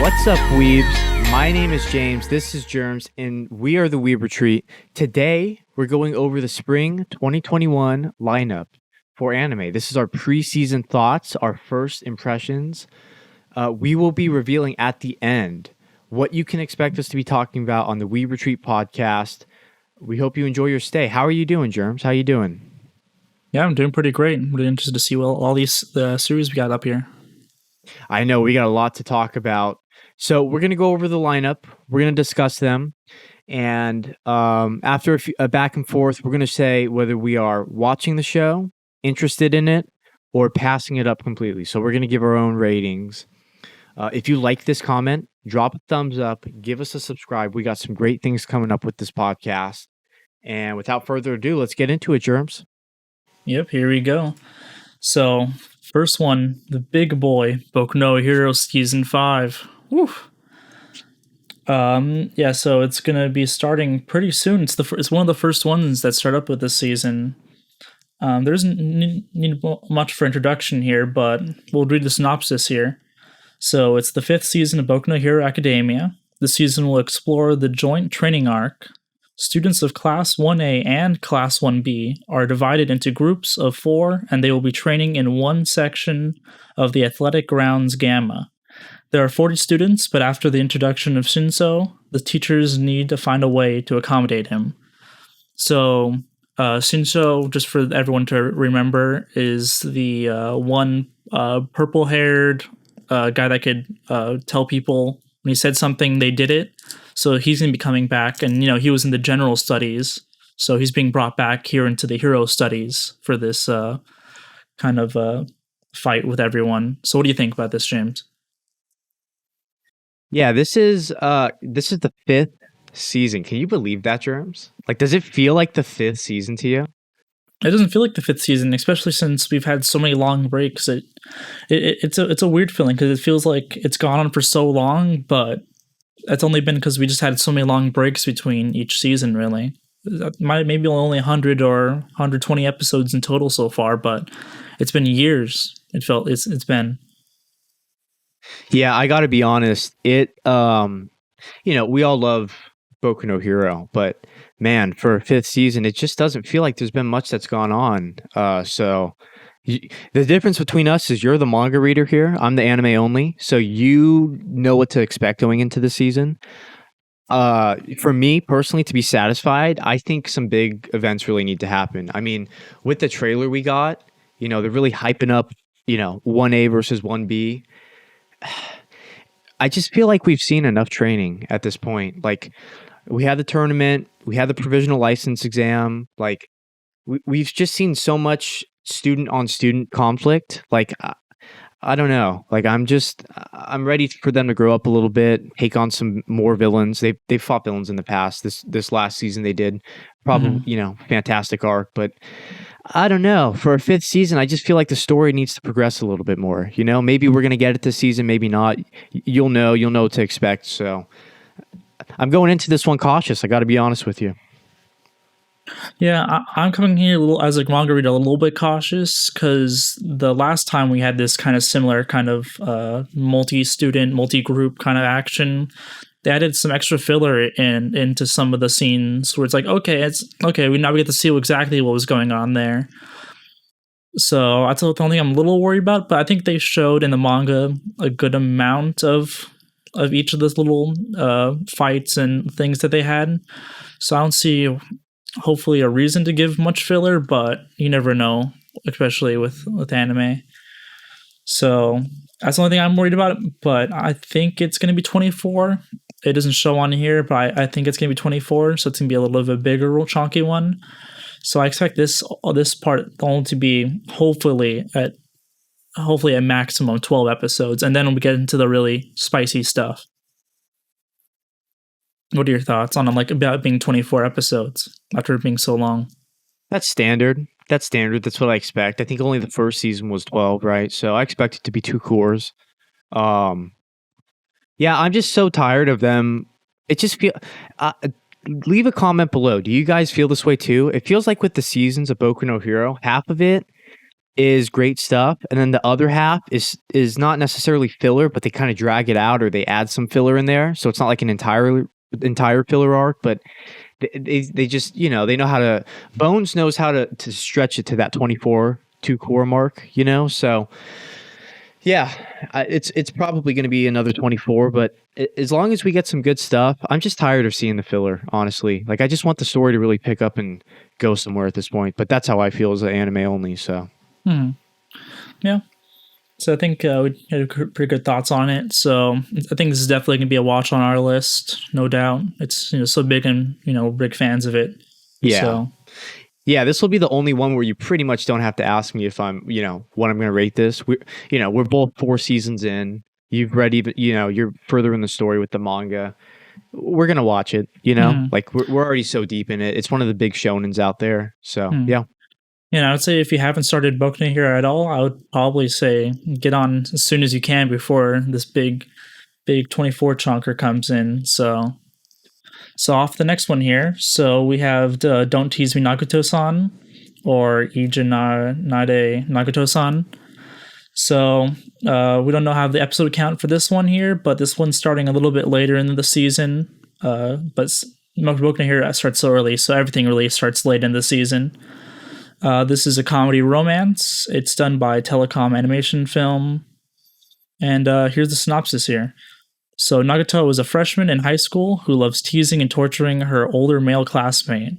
What's up, Weebs? My name is James. This is Jerms, and we are the Weeb Retreat. Today, we're going over the spring 2021 lineup for anime. This is our preseason thoughts, our first impressions. We will be revealing at the end what you can expect us to be talking about on the Weeb Retreat podcast. We hope you enjoy your stay. How are you doing, Jerms? How you doing? Yeah, I'm doing pretty great. I'm really interested to see all these series we got up here. I know we got a lot to talk about. So we're going to go over the lineup. We're going to discuss them. And after a back and forth, we're going to say whether we are watching the show, interested in it, or passing it up completely. So we're going to give our own ratings. If you like this comment, drop a thumbs up, give us a subscribe. We got some great things coming up with this podcast. And without further ado, let's get into it, Jerms. Yep, here we go. So, first one, the big boy, Boku no Hero Season 5. Woo! Yeah, so it's going to be starting pretty soon. It's one of the first ones that start up with this season. There isn't need much for introduction here, but we'll read the synopsis here. So, it's the 5th season of Boku no Hero Academia. The season will explore the joint training arc. Students of Class 1A and Class 1B are divided into groups of 4, and they will be training in one section of the athletic grounds Gamma. There are 40 students, but after the introduction of Shinso, the teachers need to find a way to accommodate him. So, Shinso, just for everyone to remember, is the one purple-haired guy that could tell people when he said something, they did it. So he's going to be coming back, and he was in the general studies, so he's being brought back here into the hero studies for this kind of fight with everyone. So what do you think about this, James? Yeah, this is the 5th season. Can you believe that, Jerms? Like, does it feel like the 5th season to you? It doesn't feel like the 5th season, especially since we've had so many long breaks. It's a weird feeling because it feels like it's gone on for so long, but it's only been because we just had so many long breaks between each season, really. Maybe only 100 or 120 episodes in total so far, but it's been years. It's been. Yeah, I got to be honest. We all love Boku no Hero, but man, for a 5th season, it just doesn't feel like there's been much that's gone on. The difference between us is you're the manga reader here. I'm the anime only, so you know what to expect going into the season. For me personally, to be satisfied, I think some big events really need to happen. I mean, with the trailer we got, they're really hyping up, 1A versus 1B. I just feel like we've seen enough training at this point. Like, we had the tournament, we had the provisional license exam. Like, we've just seen so much student on student conflict. Like, I don't know. Like, I'm ready for them to grow up a little bit, take on some more villains. They've fought villains in the past. This last season they did probably, fantastic arc, but I don't know. For a 5th season, I just feel like the story needs to progress a little bit more. Maybe we're going to get it this season, maybe not. You'll know what to expect. So I'm going into this one cautious. I got to be honest with you. Yeah, I'm coming here as a manga reader a little bit cautious because the last time we had this kind of similar kind of multi-student, multi-group kind of action, they added some extra filler into some of the scenes where it's like, we now get to see exactly what was going on there. So that's the only thing I'm a little worried about, but I think they showed in the manga a good amount of each of those little fights and things that they had. So I don't see hopefully a reason to give much filler, but you never know, especially with anime. So that's the only thing I'm worried about, but I think it's going to be 24. It doesn't show on here, but I think it's going to be 24, so it's going to be a little bit of a bigger, real chunky one. So I expect this part only to be hopefully a maximum 12 episodes, and then we'll get into the really spicy stuff. What are your thoughts on about being 24 episodes after being so long? That's standard. That's what I expect. I think only the first season was 12, right? So I expect it to be 2 cores. Yeah, I'm just so tired of them. It just feel. Leave a comment below. Do you guys feel this way too? It feels like with the seasons of Boku no Hero, half of it is great stuff, and then the other half is not necessarily filler, but they kind of drag it out or they add some filler in there, so it's not like an entire filler arc, but they just, you know, they know how to. Bones knows how to stretch it to that 24 2 core mark, you know. So yeah, it's probably going to be another 24, but as long as we get some good stuff, I'm just tired of seeing the filler, honestly. Like, I just want the story to really pick up and go somewhere at this point, but that's how I feel as an anime only, so. Yeah. So I think we had pretty good thoughts on it. So I think this is definitely going to be a watch on our list, no doubt. It's, you know, so big and, you know, big fans of it. Yeah. So. Yeah, this will be the only one where you pretty much don't have to ask me if I'm, you know, what I'm going to rate this. We're both 4 seasons in. You've read even, you know, you're further in the story with the manga. We're going to watch it, you know? Like, we're already so deep in it. It's one of the big shonens out there. So, yeah. You know, I would say if you haven't started Boku no Hero at all, I would probably say get on as soon as you can before this big 24 chunker comes in. So off the next one here. So we have Don't Tease Me Nagato-san, or Ija Nade Nagato-san. So we don't know how the episode count for this one here, but this one's starting a little bit later in the season. But Boku no Hero starts so early, so everything really starts late in the season. This is a comedy romance. It's done by Telecom Animation Film. And here's the synopsis here. So Nagato is a freshman in high school who loves teasing and torturing her older male classmate.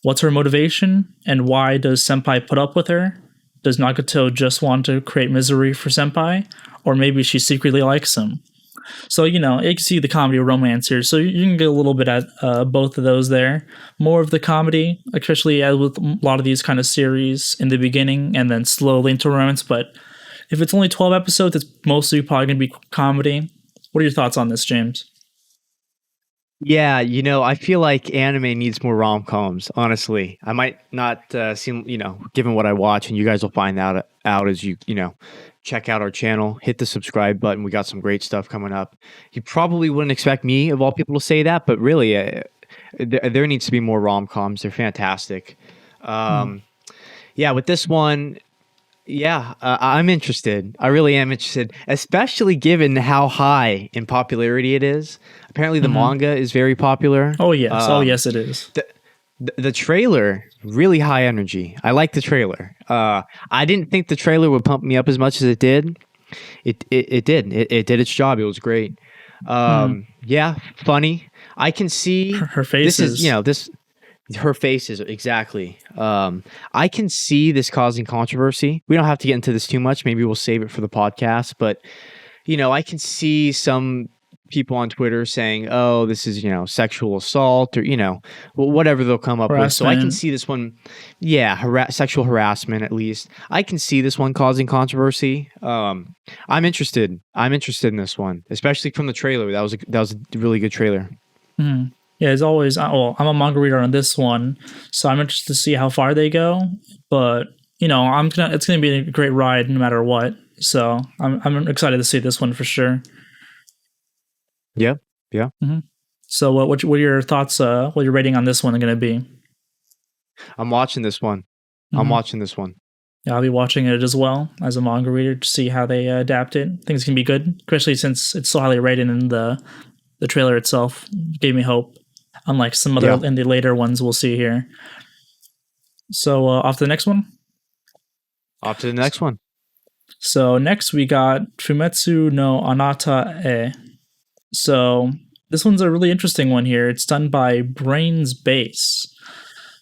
What's her motivation, and why does Senpai put up with her? Does Nagato just want to create misery for Senpai, or maybe she secretly likes him? So, you know, you can see the comedy romance here. So you can get a little bit at both of those there. More of the comedy, especially with a lot of these kind of series in the beginning and then slowly into romance. But if it's only 12 episodes, it's mostly probably going to be comedy. What are your thoughts on this, James? Yeah, you know, I feel like anime needs more rom-coms, honestly. I might not seem, you know, given what I watch, and you guys will find out as you know, check out our channel, hit the subscribe button. We got some great stuff coming up. You probably wouldn't expect me, of all people, to say that, but really, there needs to be more rom-coms. They're fantastic. Yeah, with this one, yeah, I'm interested. I really am interested, especially given how high in popularity it is. Apparently, the manga is very popular. Oh, yes. Yes, it is. The trailer, really high energy. I like the trailer. I didn't think the trailer would pump me up as much as it did. It did. It did its job. It was great. Yeah, funny. I can see her faces. This is, you know, her faces, exactly. I can see this causing controversy. We don't have to get into this too much. Maybe we'll save it for the podcast. But, you know, I can see some people on Twitter saying, oh, this is, you know, sexual assault, or, you know, whatever they'll come up with. So I can see this one, yeah, sexual harassment, at least. I can see this one causing controversy. I'm interested. I'm interested in this one, especially from the trailer. That was a really good trailer. Yeah, as always, I'm a manga reader on this one, so I'm interested to see how far they go. But, you know, it's gonna be a great ride no matter what. So I'm excited to see this one for sure. Yeah. So what are your thoughts? What your rating on this one going to be? I'm watching this one. Yeah, I'll be watching it as well as a manga reader to see how they adapt it. I think it's gonna be good, especially since it's so highly rated, and the trailer itself gave me hope. Unlike some other in the later ones we'll see here. So off to the next one. So next we got Fumetsu no Anata e. So this one's a really interesting one here. It's done by Brains Base.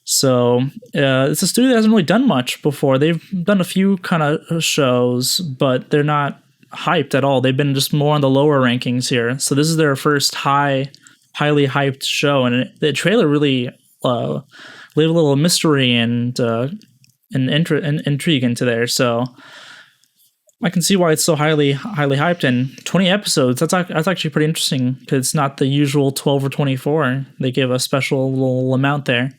So it's a studio that hasn't really done much before. They've done a few kind of shows, but they're not hyped at all. They've been just more on the lower rankings here. So this is their first highly hyped show, and the trailer really leave a little mystery and intrigue into there. So I can see why it's so highly hyped. And 20 episodes, that's actually pretty interesting, because it's not the usual 12 or 24. They give a special little amount there.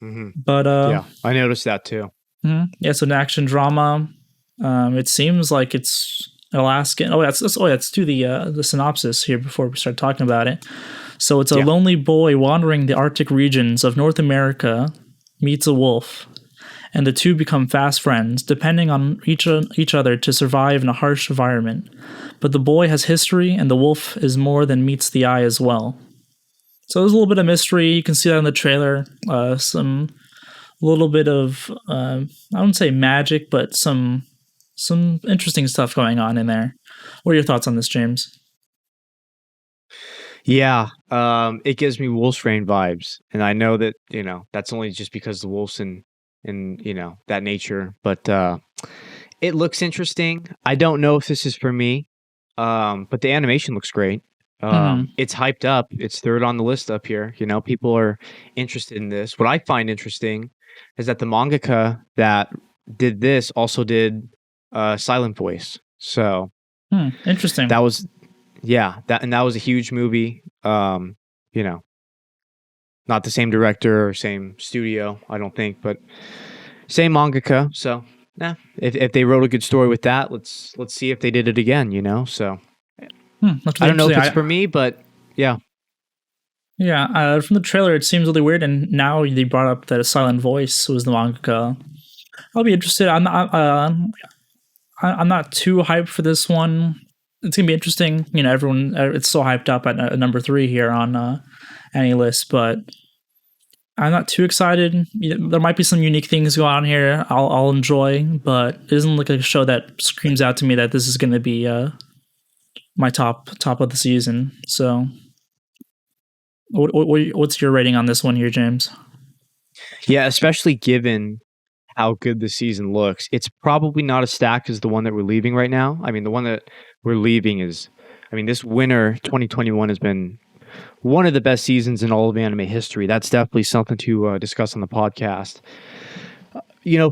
But yeah, I noticed that too. Yeah, it's an action drama. It seems like it's Alaskan. Let's do the synopsis here before we start talking about it. So it's a lonely boy wandering the Arctic regions of North America meets a wolf, and the two become fast friends, depending on each other to survive in a harsh environment. But the boy has history, and the wolf is more than meets the eye as well. So there's a little bit of mystery. You can see that in the trailer. Some little bit of I wouldn't say magic, but some interesting stuff going on in there. What are your thoughts on this, James? Yeah, it gives me Wolf's Rain vibes, and I know that that's only just because the wolves and that nature, but it looks interesting. I don't know if this is for me, but the animation looks great. It's hyped up. It's third on the list up here. People are interested in this. What I find interesting is that the mangaka that did this also did Silent Voice. So interesting. That was that was a huge movie. Not the same director or same studio, I don't think, but same mangaka. So if they wrote a good story with that, let's see if they did it again. So really I don't know if it's for me, but yeah. Yeah, from the trailer, it seems really weird, and now they brought up that a Silent Voice was the mangaka. I'll be interested. I'm not too hyped for this one. It's gonna be interesting. Everyone, it's so hyped up at number 3 here on any list, but I'm not too excited. There might be some unique things going on here I'll enjoy, but it doesn't look like a show that screams out to me that this is gonna be my top of the season. So, what's your rating on this one here, James? Yeah, especially given how good the season looks, it's probably not as stacked as the one that we're leaving right now. I mean, the one that we're leaving is, this winter 2021 has been one of the best seasons in all of anime history. That's definitely something to discuss on the podcast.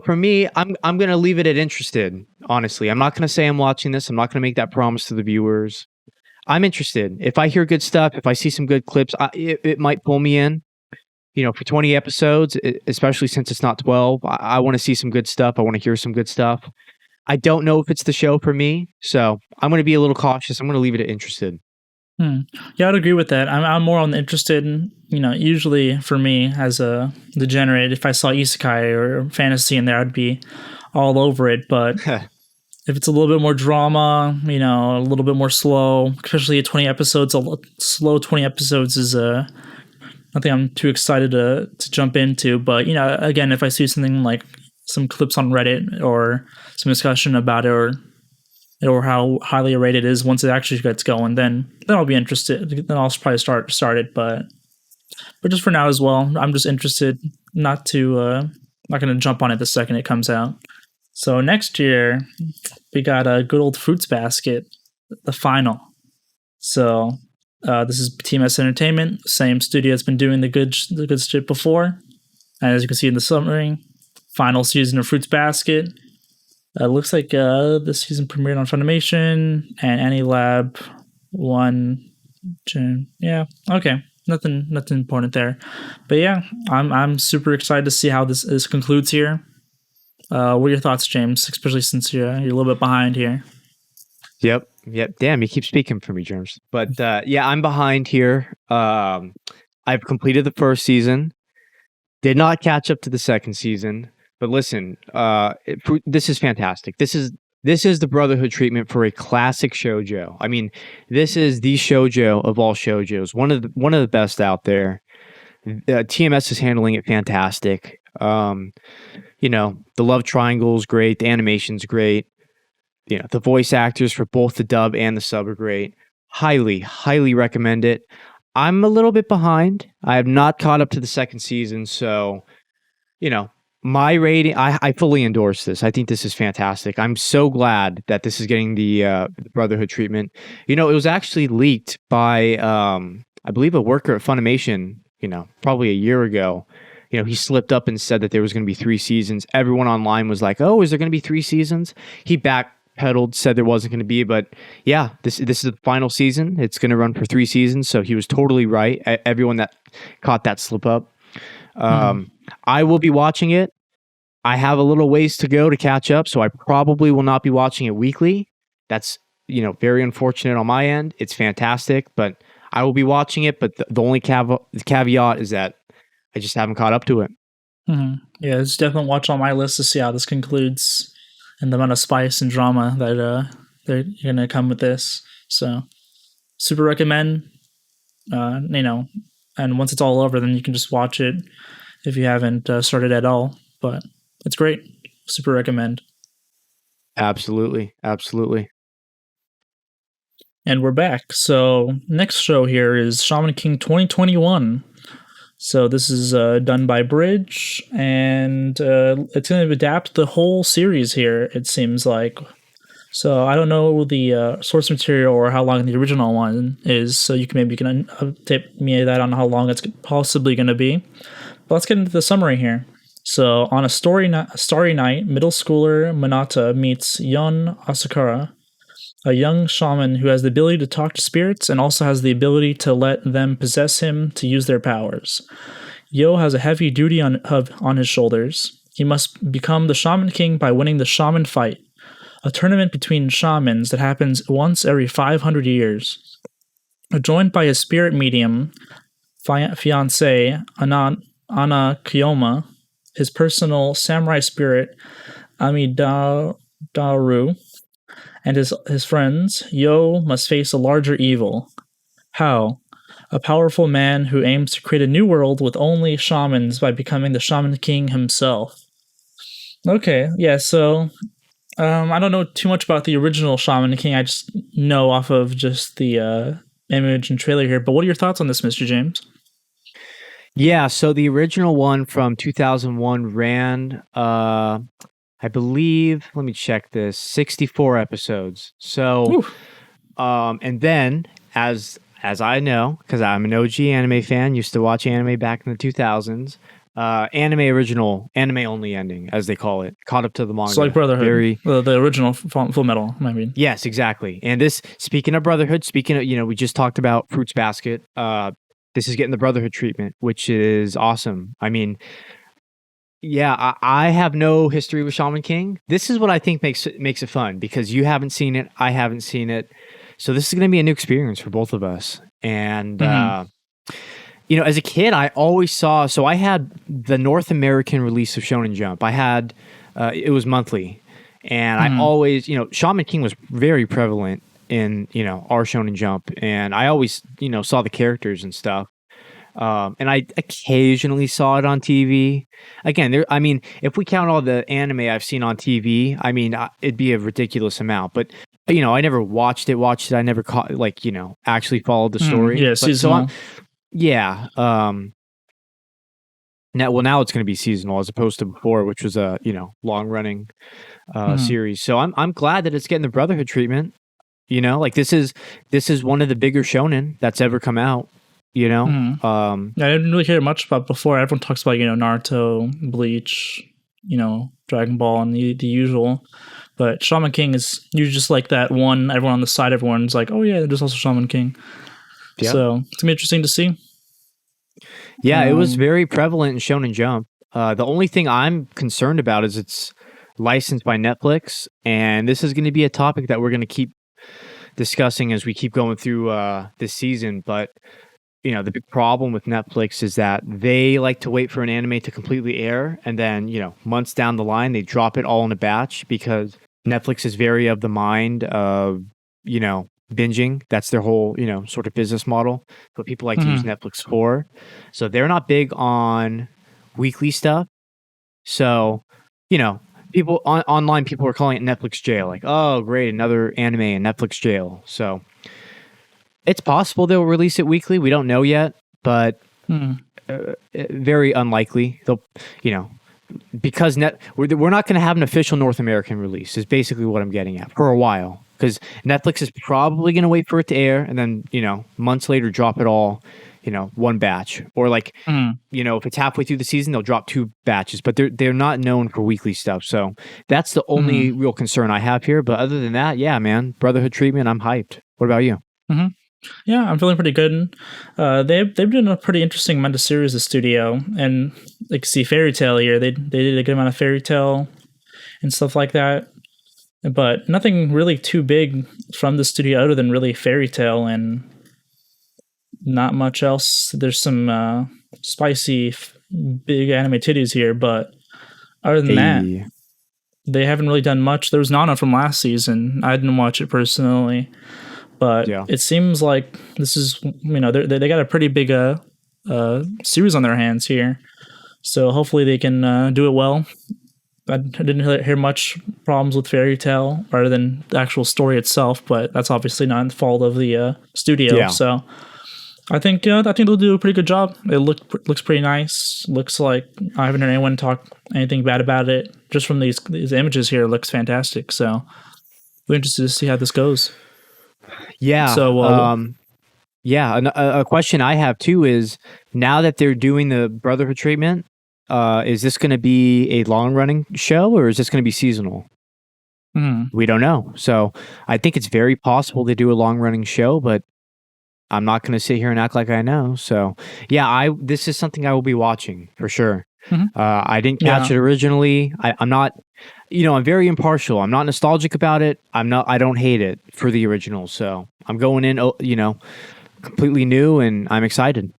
For me, I'm going to leave it at interested, honestly. I'm not going to say I'm watching this. I'm not going to make that promise to the viewers. I'm interested. If I hear good stuff, if I see some good clips, it might pull me in. For 20 episodes, especially since it's not 12, I want to see some good stuff. I want to hear some good stuff. I don't know if it's the show for me, so I'm going to be a little cautious. I'm going to leave it at interested. Yeah, I'd agree with that. I'm more on the interested. Usually for me as a degenerate, if I saw isekai or fantasy in there, I'd be all over it. But if it's a little bit more drama, a little bit more slow, especially at 20 episodes, slow 20 episodes is nothing I'm too excited to jump into. But, again, if I see something like some clips on Reddit or some discussion about it or how highly rated it is once it actually gets going, then I'll be interested. Then I'll probably start it. But just for now as well, I'm just interested not going to jump on it the second it comes out. So next year, we got a good old Fruits Basket, the final. So this is TMS Entertainment, same studio that's been doing the good shit before. And as you can see in the summary, final season of Fruits Basket. It looks like this season premiered on Funimation and Anilab 1 June. Yeah, okay. Nothing important there. But yeah, I'm super excited to see how this concludes here. What are your thoughts, James? Especially since you're a little bit behind here. Yep. Damn, you keep speaking for me, Jerms. But yeah, I'm behind here. I've completed the first season. Did not catch up to the second season. But listen, this is fantastic. This is the Brotherhood treatment for a classic shoujo. This is the shoujo of all shoujos. One of the best out there. TMS is handling it fantastic. The love triangle is great. The animation's great. The voice actors for both the dub and the sub are great. Highly, highly recommend it. I'm a little bit behind. I have not caught up to the second season, so my rating, I fully endorse this. I think this is fantastic. I'm so glad that this is getting the Brotherhood treatment. It was actually leaked by, I believe, a worker at Funimation, probably a year ago. He slipped up and said that there was going to be 3 seasons. Everyone online was like, oh, is there going to be 3 seasons? He backpedaled, said there wasn't going to be, but yeah, this is the final season. It's going to run for 3 seasons, so he was totally right. Everyone that caught that slip up. I will be watching it. I have a little ways to go to catch up, so I probably will not be watching it weekly. That's, very unfortunate on my end. It's fantastic, but I will be watching it. But the only caveat is that I just haven't caught up to it. Mm-hmm. Yeah, it's definitely watch on my list to see how this concludes and the amount of spice and drama that they're gonna come with this. So super recommend. And once it's all over, then you can just watch it if you haven't started at all. But it's great. Super recommend. Absolutely. Absolutely. And we're back. So next show here is Shaman King 2021. So this is done by Bridge, and it's going to adapt the whole series here, it seems like. So I don't know the source material or how long the original one is, so you can update me that on how long it's possibly going to be. But let's get into the summary here. So on a starry night, middle schooler Minata meets Yon Asakura, a young shaman who has the ability to talk to spirits and also has the ability to let them possess him to use their powers. Yo has a heavy duty on his shoulders. He must become the Shaman King by winning the Shaman Fight, a tournament between shamans that happens once every 500 years. Joined by his spirit medium, fiancée Ana Kiyoma, his personal samurai spirit Amidaru, and his friends, Yo must face a larger evil. How? A powerful man who aims to create a new world with only shamans by becoming the Shaman King himself. Okay, yeah, so I don't know too much about the original Shaman King. I just know off of just the image and trailer here. But what are your thoughts on this, Mr. James? Yeah, so the original one from 2001 ran, I believe, let me check this, 64 episodes. So, and then as I know, because I'm an OG anime fan, used to watch anime back in the 2000s, anime only ending, as they call it, caught up to the manga. It's like Brotherhood, the original Full Metal, I mean. Yes, exactly. And this, speaking of Brotherhood, we just talked about Fruits Basket, this is getting the Brotherhood treatment, which is awesome. I mean, yeah, I have no history with Shaman King. This is what I think makes it fun, because you haven't seen it, I haven't seen it, so this is going to be a new experience for both of us. And as a kid, I always saw. So I had the North American release of Shonen Jump. I had it was monthly, and I always, Shaman King was very prevalent in our Shonen Jump, and I always saw the characters and stuff. And I occasionally saw it on TV. Again, if we count all the anime I've seen on TV, it'd be a ridiculous amount. But I never watched it. I never caught actually followed the story. Yeah, seasonal. Now it's going to be seasonal as opposed to before, which was a long running series. So I'm glad that it's getting the Brotherhood treatment. This is one of the bigger shonen that's ever come out. I didn't really hear much about before. Everyone talks about Naruto, Bleach, Dragon Ball, and the usual. But Shaman King is usually just like that one. Everyone on the side, everyone's like, oh yeah, there's also Shaman King. Yep. So it's gonna be interesting to see. Yeah, it was very prevalent in Shonen Jump. The only thing I'm concerned about is it's licensed by Netflix, and this is going to be a topic that we're going to keep discussing as we keep going through this season. But the big problem with Netflix is that they like to wait for an anime to completely air, and then months down the line they drop it all in a batch, because Netflix is very of the mind of binging. That's their whole sort of business model. What people like to use Netflix for. So they're not big on weekly stuff. So people online, people are calling it Netflix jail. Like, oh great, another anime in Netflix jail. So it's possible they'll release it weekly. We don't know yet, but very unlikely. They'll, because we're not going to have an official North American release, is basically what I'm getting at, for a while. Because Netflix is probably going to wait for it to air, and then, months later drop it all, one batch. Or if it's halfway through the season, they'll drop 2 batches. But they're not known for weekly stuff. So that's the only real concern I have here. But other than that, yeah, man, Brotherhood treatment, I'm hyped. What about you? Yeah, I'm feeling pretty good. They've done a pretty interesting amount of series, the studio, and see Fairy Tail here. They did a good amount of Fairy Tail and stuff like that, but nothing really too big from the studio other than really Fairy Tail, and not much else. There's some spicy big anime titties here, but Other than that, Hey, they haven't really done much. There was Nana from last season. I didn't watch it personally, but yeah. it seems like this is, they got a pretty big series on their hands here. So hopefully they can do it well. I didn't hear much problems with Fairy Tail other than the actual story itself, but that's obviously not the fault of the studio. Yeah. So I think they'll do a pretty good job. It looks pretty nice. Looks like I haven't heard anyone talk anything bad about it. Just from these images here, it looks fantastic. So we're interested to see how this goes. Yeah. So Yeah. A question I have too is, now that they're doing the Brotherhood treatment, is this going to be a long running show, or is this going to be seasonal? We don't know. So I think it's very possible they do a long running show, but I'm not going to sit here and act like I know. So yeah, this is something I will be watching for sure. I didn't catch it originally. I'm not, I'm very impartial. I'm not nostalgic about it. I don't hate it for the original. So I'm going in, completely new, and I'm excited.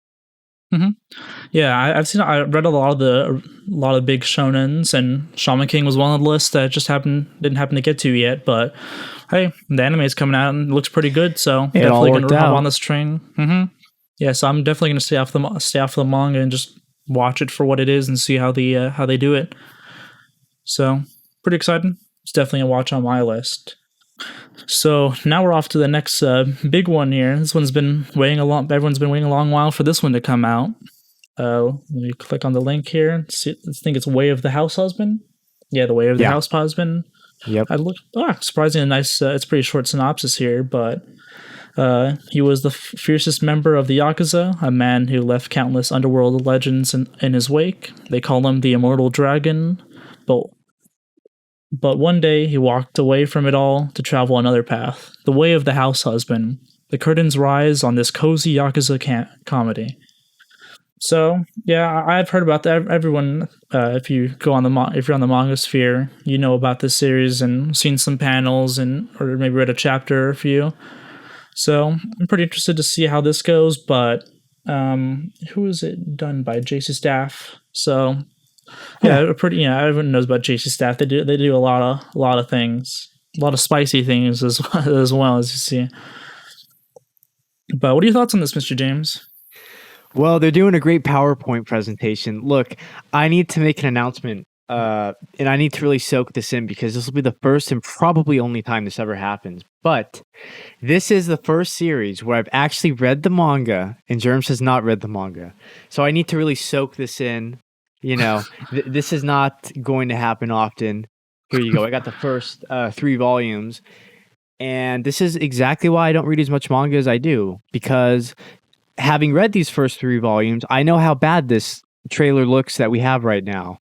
Yeah, I read a lot of big shonens, and Shaman King was one on the list that didn't happen to get to yet. But hey, the anime is coming out and it looks pretty good, so definitely gonna hop on this train. Yeah, so I'm definitely gonna stay off the manga and just watch it for what it is and see how they do it. So pretty exciting. It's definitely a watch on my list. So now we're off to the next big one here. This one's been waiting a long. Everyone's been waiting a long while for this one to come out. Let me click on the link here. I think it's Way of the Househusband. Yeah, the Way of the Househusband. Yep. Surprisingly nice. It's pretty short synopsis here, but he was the fiercest member of the Yakuza, a man who left countless underworld legends in his wake. They call him the Immortal Dragon, but one day he walked away from it all to travel another path, the way of the Househusband. The curtains rise on this cozy Yakuza comedy. So yeah, I've heard about that. Everyone, if you're on the manga sphere, you know about this series and seen some panels or maybe read a chapter or a few. So I'm pretty interested to see how this goes. But who is it done by? JC Staff. So yeah, everyone knows about JC Staff. They do a lot of things, a lot of spicy things as well as you see. But what are your thoughts on this, Mr. James? Well, they're doing a great PowerPoint presentation. Look, I need to make an announcement, and I need to really soak this in, because this will be the first and probably only time this ever happens. But this is the first series where I've actually read the manga, and Jerms has not read the manga. So I need to really soak this in. This is not going to happen often. Here you go. I got the first 3 volumes. And this is exactly why I don't read as much manga as I do, because having read these first 3 volumes, I know how bad this trailer looks that we have right now.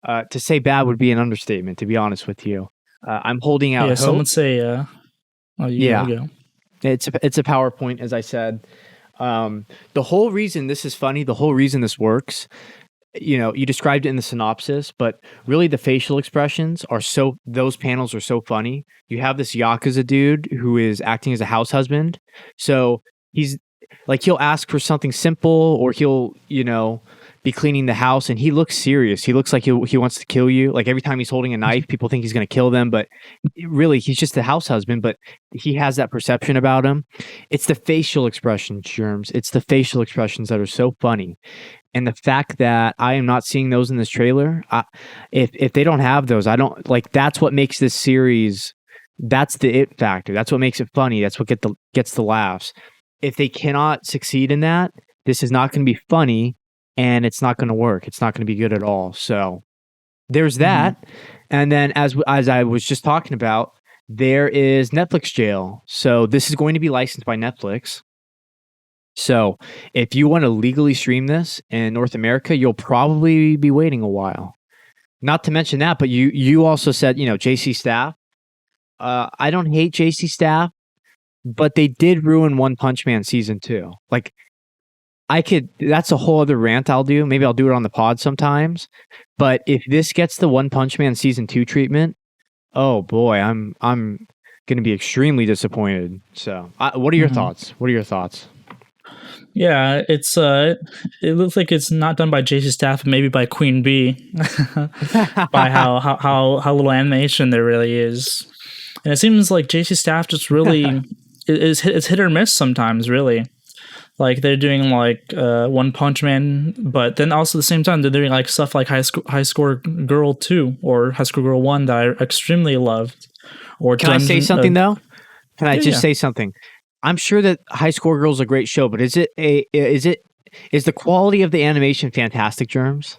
To say bad would be an understatement, to be honest with you. I'm holding out hope. Some would say, go. It's a PowerPoint, as I said. The whole reason this is funny, the whole reason this works, you described it in the synopsis, but really the facial expressions those panels are so funny. You have this Yakuza dude who is acting as a house husband. So he's like, he'll ask for something simple, or he'll, be cleaning the house, and he looks serious. He looks like he wants to kill you. Like every time he's holding a knife, people think he's going to kill them, but really he's just a house husband, but he has that perception about him. It's the facial expressions, Jerms. It's the facial expressions that are so funny. And the fact that I am not seeing those in this trailer, if they don't have those, I don't like. That's what makes this series. That's the it factor. That's what makes it funny. That's what gets the laughs. If they cannot succeed in that, this is not going to be funny, and it's not going to work. It's not going to be good at all. So there's that. And then as I was just talking about, there is Netflix jail. So this is going to be licensed by Netflix. So if you want to legally stream this in North America, you'll probably be waiting a while. Not to mention that, but you also said, JC Staff. I don't hate JC Staff, but they did ruin One Punch Man season 2. Like, that's a whole other rant I'll do. Maybe I'll do it on the pod sometimes. But if this gets the One Punch Man season 2 treatment, oh boy, I'm going to be extremely disappointed. So what are your thoughts? What are your thoughts? Yeah, it looks like it's not done by JC Staff, maybe by Queen Bee, by how little animation there really is, and it seems like JC Staff just really it's hit or miss sometimes. Really, like they're doing like One Punch Man, but then also at the same time they're doing like stuff like High Score Girl 2 or High Score Girl 1 that I extremely loved. Or Can I say something though? Can I just yeah. say something? I'm sure that High Score Girl is a great show, but is the quality of the animation fantastic, Germs?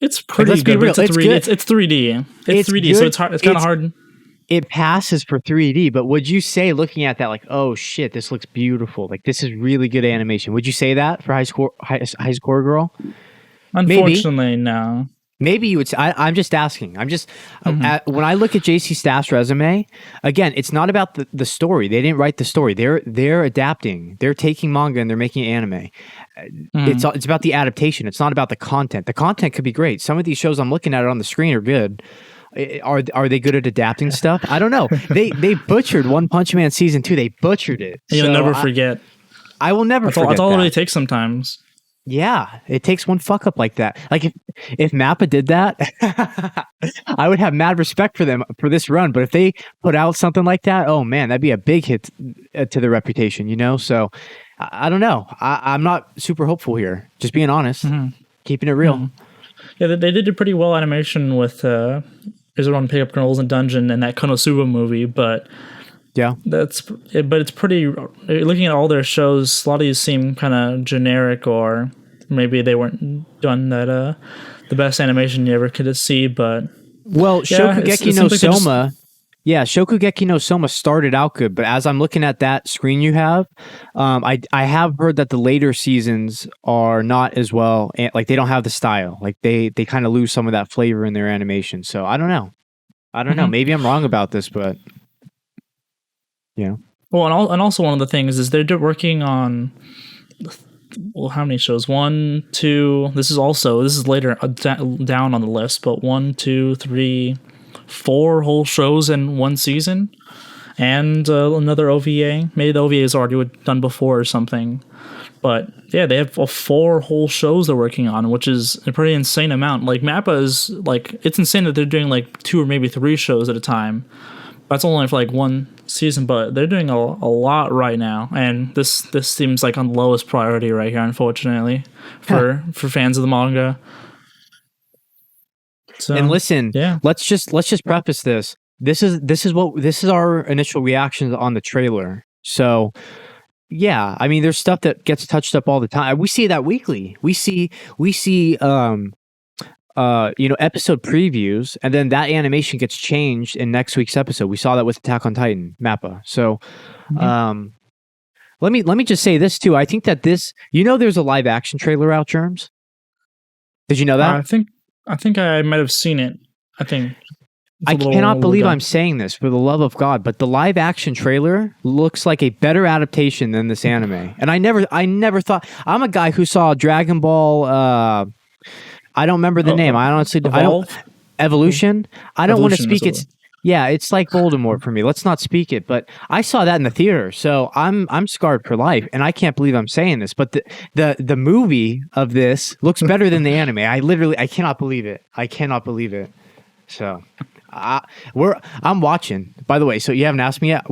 It's pretty let's be good. real, But it's 3D. good. It's 3D. It's 3D, good. so it's hard. It's kind of hard. It passes for 3D, but would you say, looking at that, like, oh shit, this looks beautiful, like this is really good animation? Would you say that for High Score Girl? Unfortunately, no. Maybe you would say, I'm just asking. When I look at JC Staff's resume, again, it's not about the story. They didn't write the story. They're adapting. They're taking manga and they're making anime. It's about the adaptation. It's not about the content. The content could be great. Some of these shows I'm looking at on the screen are good. Are they good at adapting stuff? I don't know. They butchered One Punch Man season 2. They butchered it. You'll never forget. I will never forget. That's all it really takes sometimes. Yeah, it takes one fuck up like that. Like if Mappa did that, I would have mad respect for them for this run. But if they put out something like that, oh man, that'd be a big hit to their reputation, you know? So I don't know. I'm not super hopeful here. Just being honest, keeping it real. Yeah, they did a pretty well animation with Izuru Pickup Girls in Dungeon and that Konosuba movie, but yeah, but it's pretty. Looking at all their shows, a lot of these seem kind of generic, or maybe they weren't done that the best animation you ever could see. But Shokugeki no Soma. Yeah, Shokugeki no Soma started out good, but as I'm looking at that screen you have, I have heard that the later seasons are not as well, like they don't have the style, like they kind of lose some of that flavor in their animation. So I don't know. Maybe I'm wrong about this, but yeah. Well, and also one of the things is they're working on. Well, how many shows? 1, 2. This is later down on the list, but 1, 2, 3. 4 whole shows in one season, and another OVA. Maybe the OVA is already done before or something. But yeah, they have 4 whole shows they're working on, which is a pretty insane amount. Like Mappa is like, it's insane that they're doing like 2 or maybe 3 shows at a time. That's only for like one season, but they're doing a lot right now, and this seems like on the lowest priority right here, unfortunately, for fans of the manga. So, and listen, let's just preface this. This is our initial reactions on the trailer. So, yeah, I mean, there's stuff that gets touched up all the time. We see that weekly. We see episode previews, and then that animation gets changed in next week's episode. We saw that with Attack on Titan, Mappa. So, let me just say this too. I think that there's a live action trailer out, Germs. Did you know that? I think I might have seen it. I think. I cannot believe I'm saying this, for the love of God, but the live action trailer looks like a better adaptation than this anime. And I never thought. I'm a guy who saw Dragon Ball. I don't remember the name. I honestly Evolution. I don't want to speak it. Yeah, it's like Voldemort for me. Let's not speak it. But I saw that in the theater, so I'm scarred for life, and I can't believe I'm saying this. But the movie of this looks better than the anime. I cannot believe it. I cannot believe it. So, I'm watching. By the way, so you haven't asked me yet.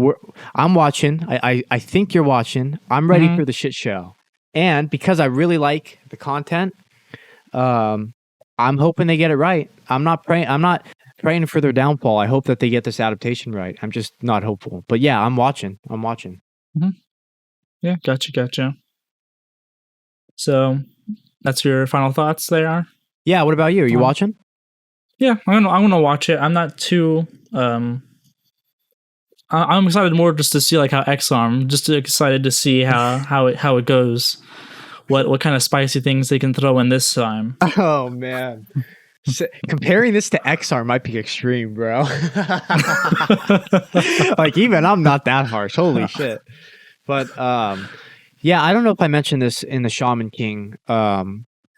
I'm watching. I think you're watching. I'm ready for the shit show, and because I really like the content, I'm hoping they get it right. I'm not praying for their downfall. I hope that they get this adaptation right. I'm just not hopeful. But yeah, I'm watching. Mm-hmm. Yeah, gotcha. So that's your final thoughts there? Yeah, what about you? Are you watching? Yeah, I'm gonna watch it. I'm not too I'm excited more just to see like how X-Arm, just excited to see how it goes. What kind of spicy things they can throw in this time. Oh man. Comparing this to X-Arm might be extreme, bro. Like even I'm not that harsh. Holy shit. But yeah, I don't know if I mentioned this in the Shaman King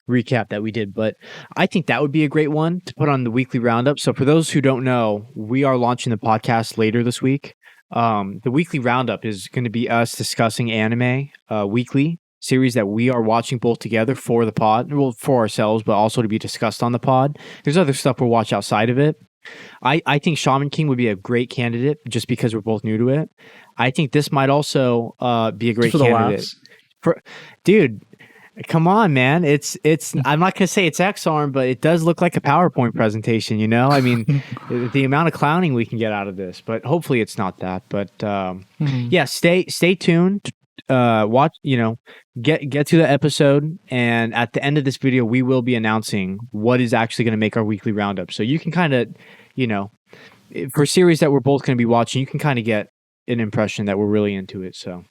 recap that we did, but I think that would be a great one to put on the weekly roundup. So for those who don't know, we are launching the podcast later this week. The weekly roundup is going to be us discussing anime weekly series that we are watching both together for the pod, well, for ourselves, but also to be discussed on the pod. There's other stuff we'll watch outside of it. I think Shaman King would be a great candidate just because we're both new to it. I think this might also be a great candidate. Dude, come on, man. It's I'm not going to say it's X-Arm, but it does look like a PowerPoint presentation, you know? I mean, the amount of clowning we can get out of this, but hopefully it's not that. But yeah, stay tuned. Watch, get to the episode, and at the end of this video we will be announcing what is actually going to make our weekly roundup, so you can kind of, for series that we're both going to be watching, you can kind of get an impression that we're really into it. So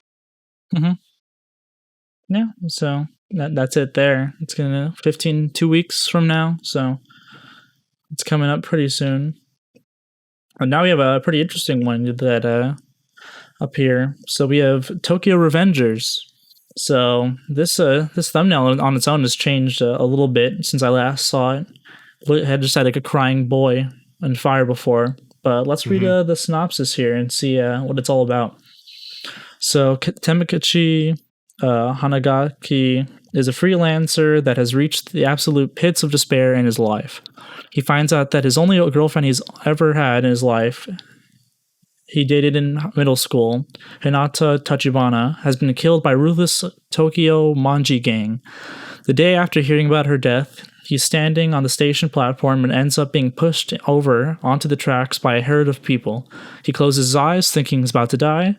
yeah, so that's it there. It's gonna 2 weeks from now, so it's coming up pretty soon. And now we have a pretty interesting one that up here. So we have Tokyo Revengers. So this thumbnail on its own has changed a little bit since I last saw it. It had just had like a crying boy on fire before. But let's read the synopsis here and see what it's all about. So Temikachi Hanagaki is a freelancer that has reached the absolute pits of despair in his life. He finds out that his only girlfriend he's ever had in his life, he dated in middle school, Hinata Tachibana, has been killed by ruthless Tokyo Manji gang. The day after hearing about her death, he's standing on the station platform and ends up being pushed over onto the tracks by a herd of people. He closes his eyes, thinking he's about to die,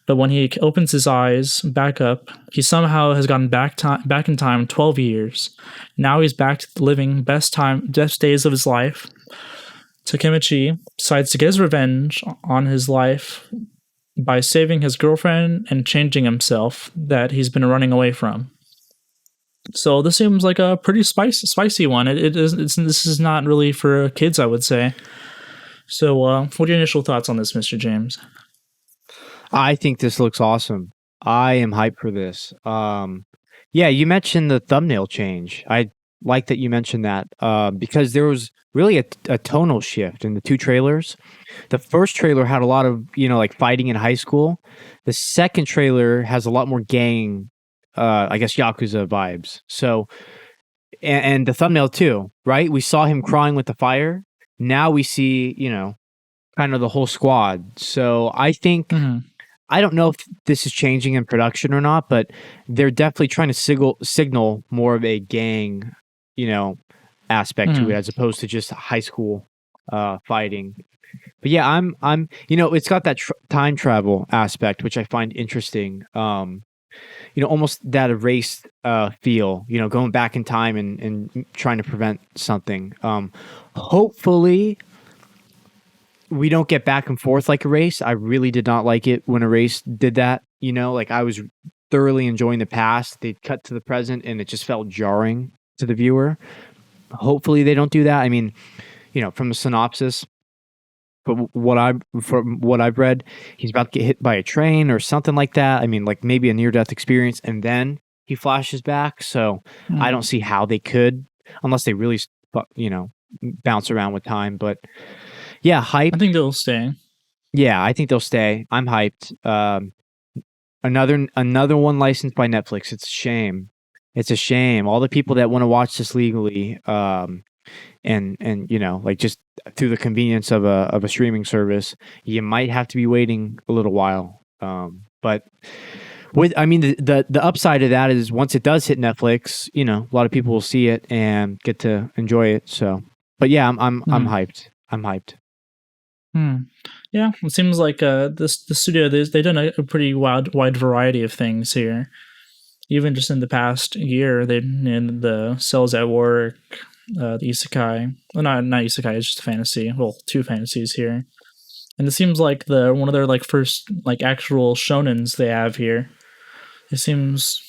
but when he opens his eyes back up, he somehow has gotten back in time 12 years. Now he's back to living best days of his life. Takemichi decides to get his revenge on his life by saving his girlfriend and changing himself that he's been running away from. So this seems like a pretty spicy one. This is not really for kids, I would say. So what are your initial thoughts on this, Mr. James? I think this looks awesome. I am hyped for this. Yeah, you mentioned the thumbnail change. I like that you mentioned that because there was really a tonal shift in the two trailers. The first trailer had a lot of, like fighting in high school. The second trailer has a lot more gang, I guess, Yakuza vibes. So, and the thumbnail too, right? We saw him crying with the fire. Now we see, kind of the whole squad. So I think, I don't know if this is changing in production or not, but they're definitely trying to signal more of a gang, aspect to it as opposed to just high school fighting. But yeah, I'm it's got that time travel aspect, which I find interesting. Almost that erased feel, going back in time and trying to prevent something. Hopefully we don't get back and forth like Erase. I really did not like it when Erase did that. Like I was thoroughly enjoying the past. They cut to the present and it just felt jarring to the viewer. Hopefully they don't do that. I mean, from the synopsis, but from what I've read, he's about to get hit by a train or something like that. I mean, like maybe a near-death experience, and then he flashes back. So I don't see how they could, unless they really, bounce around with time. But yeah, hype. I think they'll stay. Yeah, I think they'll stay. I'm hyped. Another one licensed by Netflix. It's a shame. It's a shame. All the people that want to watch this legally, and like just through the convenience of a streaming service, you might have to be waiting a little while. But the upside of that is once it does hit Netflix, a lot of people will see it and get to enjoy it. So, but yeah, I'm hyped. I'm hyped. Yeah, it seems like the studio they've done a pretty wide variety of things here. Even just in the past year, they did the Cells at Work, the Isekai. Well, not Isekai, it's just fantasy. Well, two fantasies here, and it seems like one of their first actual shonens they have here. It seems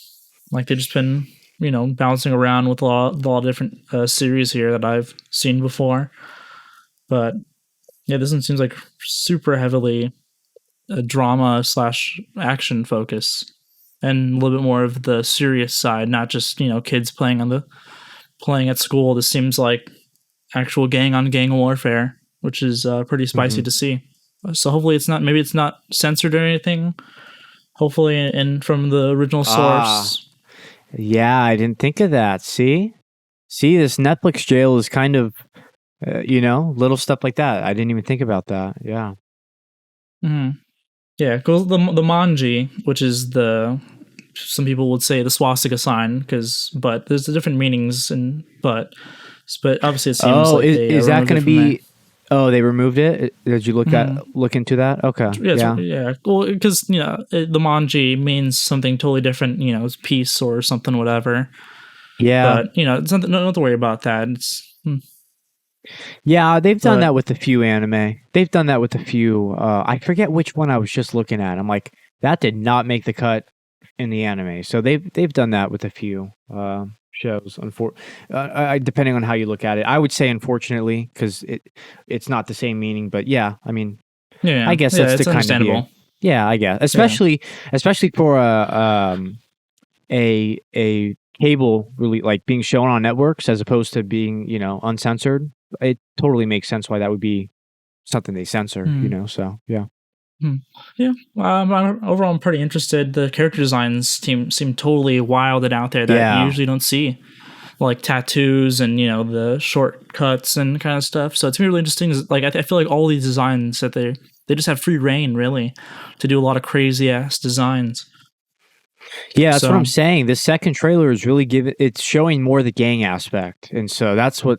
like they've just been bouncing around with a lot of different series here that I've seen before, but yeah, this one seems like super heavily a drama / action focus, and a little bit more of the serious side, not just kids playing at school. This seems like actual gang on gang warfare, which is pretty spicy to see. So hopefully it's not. Maybe it's not censored or anything. Hopefully, and from the original source. Yeah, I didn't think of that. See, this Netflix jail is kind of, little stuff like that. I didn't even think about that. Yeah. Mm-hmm. Yeah, goes the manji, which is some people would say the swastika sign, but there's the different meanings, but obviously it seems like is that going to be? Oh, they removed it. Did you look into that? Okay, yeah. Well, because the manji means something totally different. It's peace or something, whatever. Yeah, but it's nothing. Not to worry about that. Yeah, they've done that with a few anime. They've done that with a few. I forget which one I was just looking at. I'm like, that did not make the cut in the anime. So they've done that with a few shows. Depending on how you look at it, I would say unfortunately because it's not the same meaning. But yeah, I mean, I guess that's the kind of yeah, I guess especially for a cable really like being shown on networks as opposed to being uncensored. It totally makes sense why that would be something they censor, so yeah. Yeah. Overall, I'm pretty interested. The character designs seem totally wild and out there that you usually don't see, like tattoos and the shortcuts and kind of stuff. So it's really interesting. Like I feel like all these designs that they just have free reign really to do a lot of crazy ass designs. Yeah, that's what I'm saying. The second trailer is really it's showing more the gang aspect, and so that's what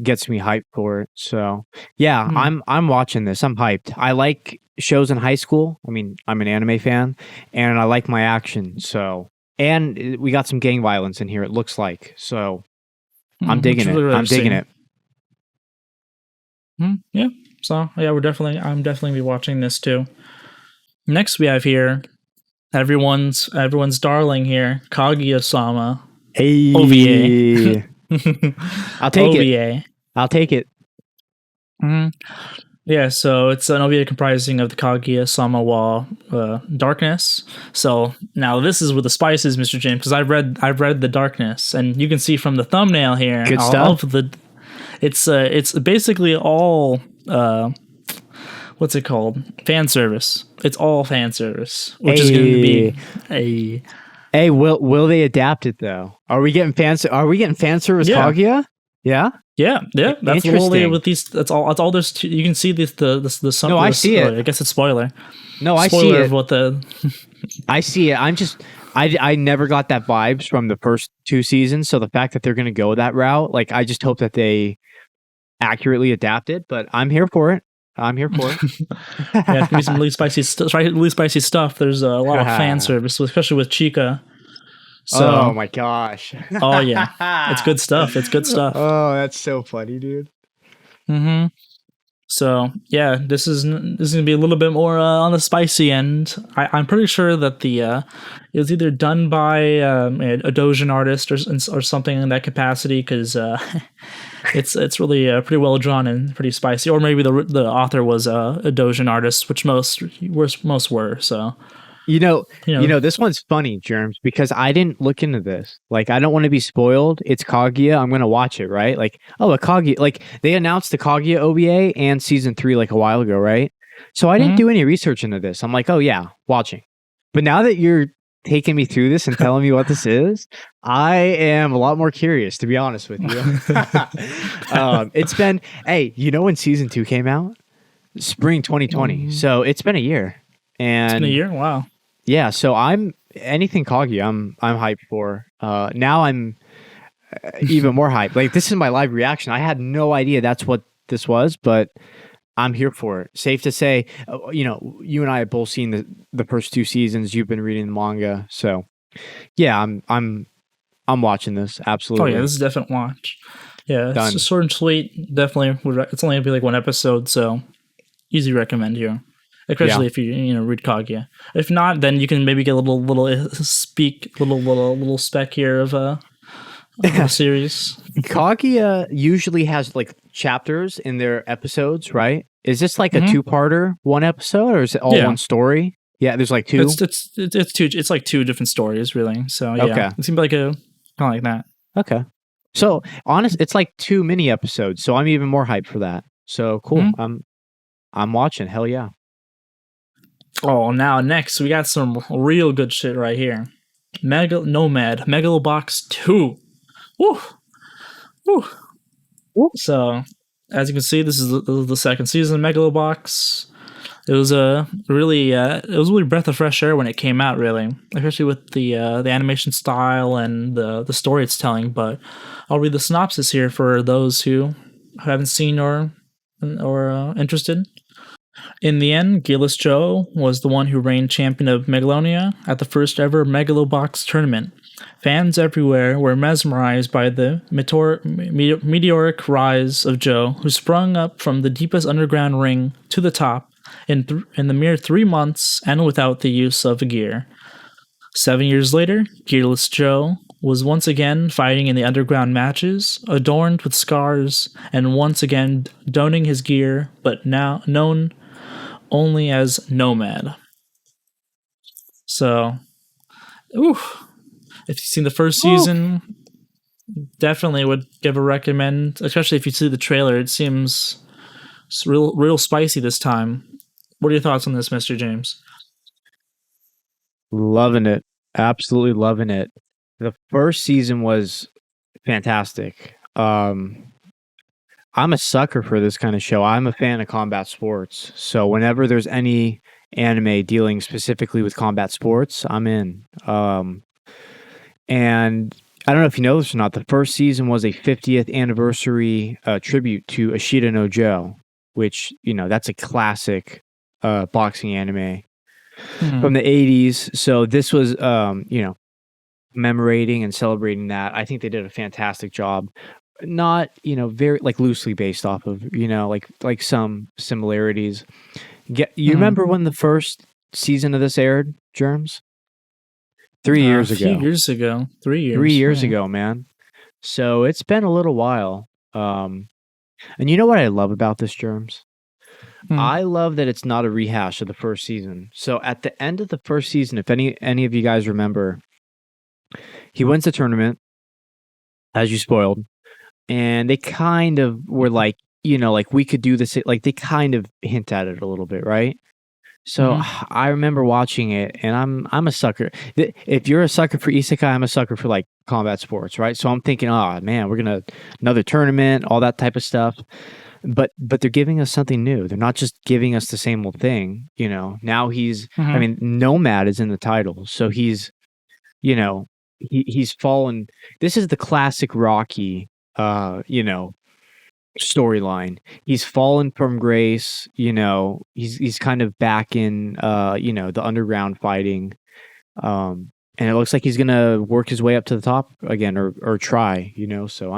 gets me hyped for it. So yeah, I'm watching this. I'm hyped. I like shows in high school. I mean, I'm an anime fan, and I like my action. So, and we got some gang violence in here. It looks like so. I'm digging it. I'm digging it. Yeah. So yeah, I'm definitely be watching this too. Next, we have here everyone's darling here, Kaguya-sama. Hey. OVA. I'll take OVA. it. I'll take it. Yeah, so it's an OVA comprising of the Kaguya-sama wa Darkness. So now this is with the spices, Mr. James, because I've read the Darkness, and you can see from the thumbnail here. Good stuff. It's basically all what's it called? Fan service. It's all fan service, which is going to be a. Hey, will they adapt it though? Are we getting fan service Kaguya? Yeah. Yeah. That's literally with these. That's all. There's. You can see this. The No, I see it. I guess it's spoiler. No, I see it. Of what the. I see it. I never got that vibes from the first two seasons. So the fact that they're going to go that route, like, I just hope that they accurately adapt it. But I'm here for it. Yeah, it's gonna be some really spicy stuff. There's a lot of fan service, especially with Chica. So, oh my gosh! Oh yeah, it's good stuff. Oh, that's so funny, dude. So yeah, this is gonna be a little bit more on the spicy end. I'm pretty sure that it was either done by a Dojin artist or something in that capacity, because it's really pretty well drawn and pretty spicy. Or maybe the author was a Dojin artist, which most were. So. This one's funny, Jerms, because I didn't look into this. Like, I don't want to be spoiled. It's Kaguya. I'm going to watch it, right? Like, a Kaguya. Like, they announced the Kaguya OVA and season 3 like a while ago, right? So I didn't do any research into this. I'm like, oh yeah, watching. But now that you're taking me through this and telling me what this is, I am a lot more curious, to be honest with you. It's been, when season 2 came out? Spring 2020. So it's been a year. And it's been a year? Wow. Yeah, so I'm anything Kaguya, I'm hyped for. Now I'm even more hyped. Like, this is my live reaction. I had no idea that's what this was, but I'm here for it. Safe to say, you and I have both seen the first 2 seasons. You've been reading the manga, so yeah, I'm watching this. Absolutely. Oh yeah, this is a definite watch. Yeah, it's just short and sweet. Definitely, it's only gonna be like 1 episode, so easy recommend here. Especially if you read Kaguya. If not, then you can maybe get a little spec here of a series. Kaguya usually has like chapters in their episodes, right? Is this like a 2-parter, 1 episode, or is it all one story? Yeah, there's like 2. It's 2. It's like 2 different stories, really. So yeah, it seems like kind of like that. Okay. So it's like 2 mini episodes. So I'm even more hyped for that. So cool. I'm watching. Hell yeah. Oh, now next we got some real good shit right here. Megalo Box 2. Woo! Woo! So, as you can see, this is the second season of Megalo Box. It was a really breath of fresh air when it came out, really, especially with the animation style and the story it's telling. But I'll read the synopsis here for those who haven't seen or interested. In the end, Gearless Joe was the one who reigned champion of Megalonia at the first ever Megalo Box tournament. Fans everywhere were mesmerized by the meteoric rise of Joe, who sprung up from the deepest underground ring to the top in the mere 3 months and without the use of a gear. 7 years later, Gearless Joe was once again fighting in the underground matches, adorned with scars, and once again donning his gear, but now known only as Nomad. So, if you've seen the first season, definitely would give a recommend, especially if you see the trailer. It seems real spicy this time. What are your thoughts on this, Mr. James? Loving it. Absolutely loving it. The first season was fantastic. I'm a sucker for this kind of show. I'm a fan of combat sports. So whenever there's any anime dealing specifically with combat sports, I'm in. And I don't know if you know this or not, the first season was a 50th anniversary tribute to Ashita no Joe, which, that's a classic boxing anime from the 80s. So this was, commemorating and celebrating that. I think they did a fantastic job. Not, very loosely based off of, like some similarities. You remember when the first season of this aired, Jerms? 3 years ago. A few years ago. 3 years. 3 years ago, man. So it's been a little while. And you know what I love about this, Jerms? I love that it's not a rehash of the first season. So at the end of the first season, if any of you guys remember, he wins the tournament, as you spoiled, and they kind of were like, we could do this. Like they kind of hint at it a little bit, right? So I remember watching it, and I'm a sucker. If you're a sucker for isekai, I'm a sucker for like combat sports, right? So I'm thinking, oh man, we're gonna another tournament, all that type of stuff. But they're giving us something new. They're not just giving us the same old thing, Now he's, I mean, Nomad is in the title, so he's, he's fallen. This is the classic Rocky, storyline. He's fallen from grace, he's kind of back in the underground fighting, and it looks like he's gonna work his way up to the top again, or try, so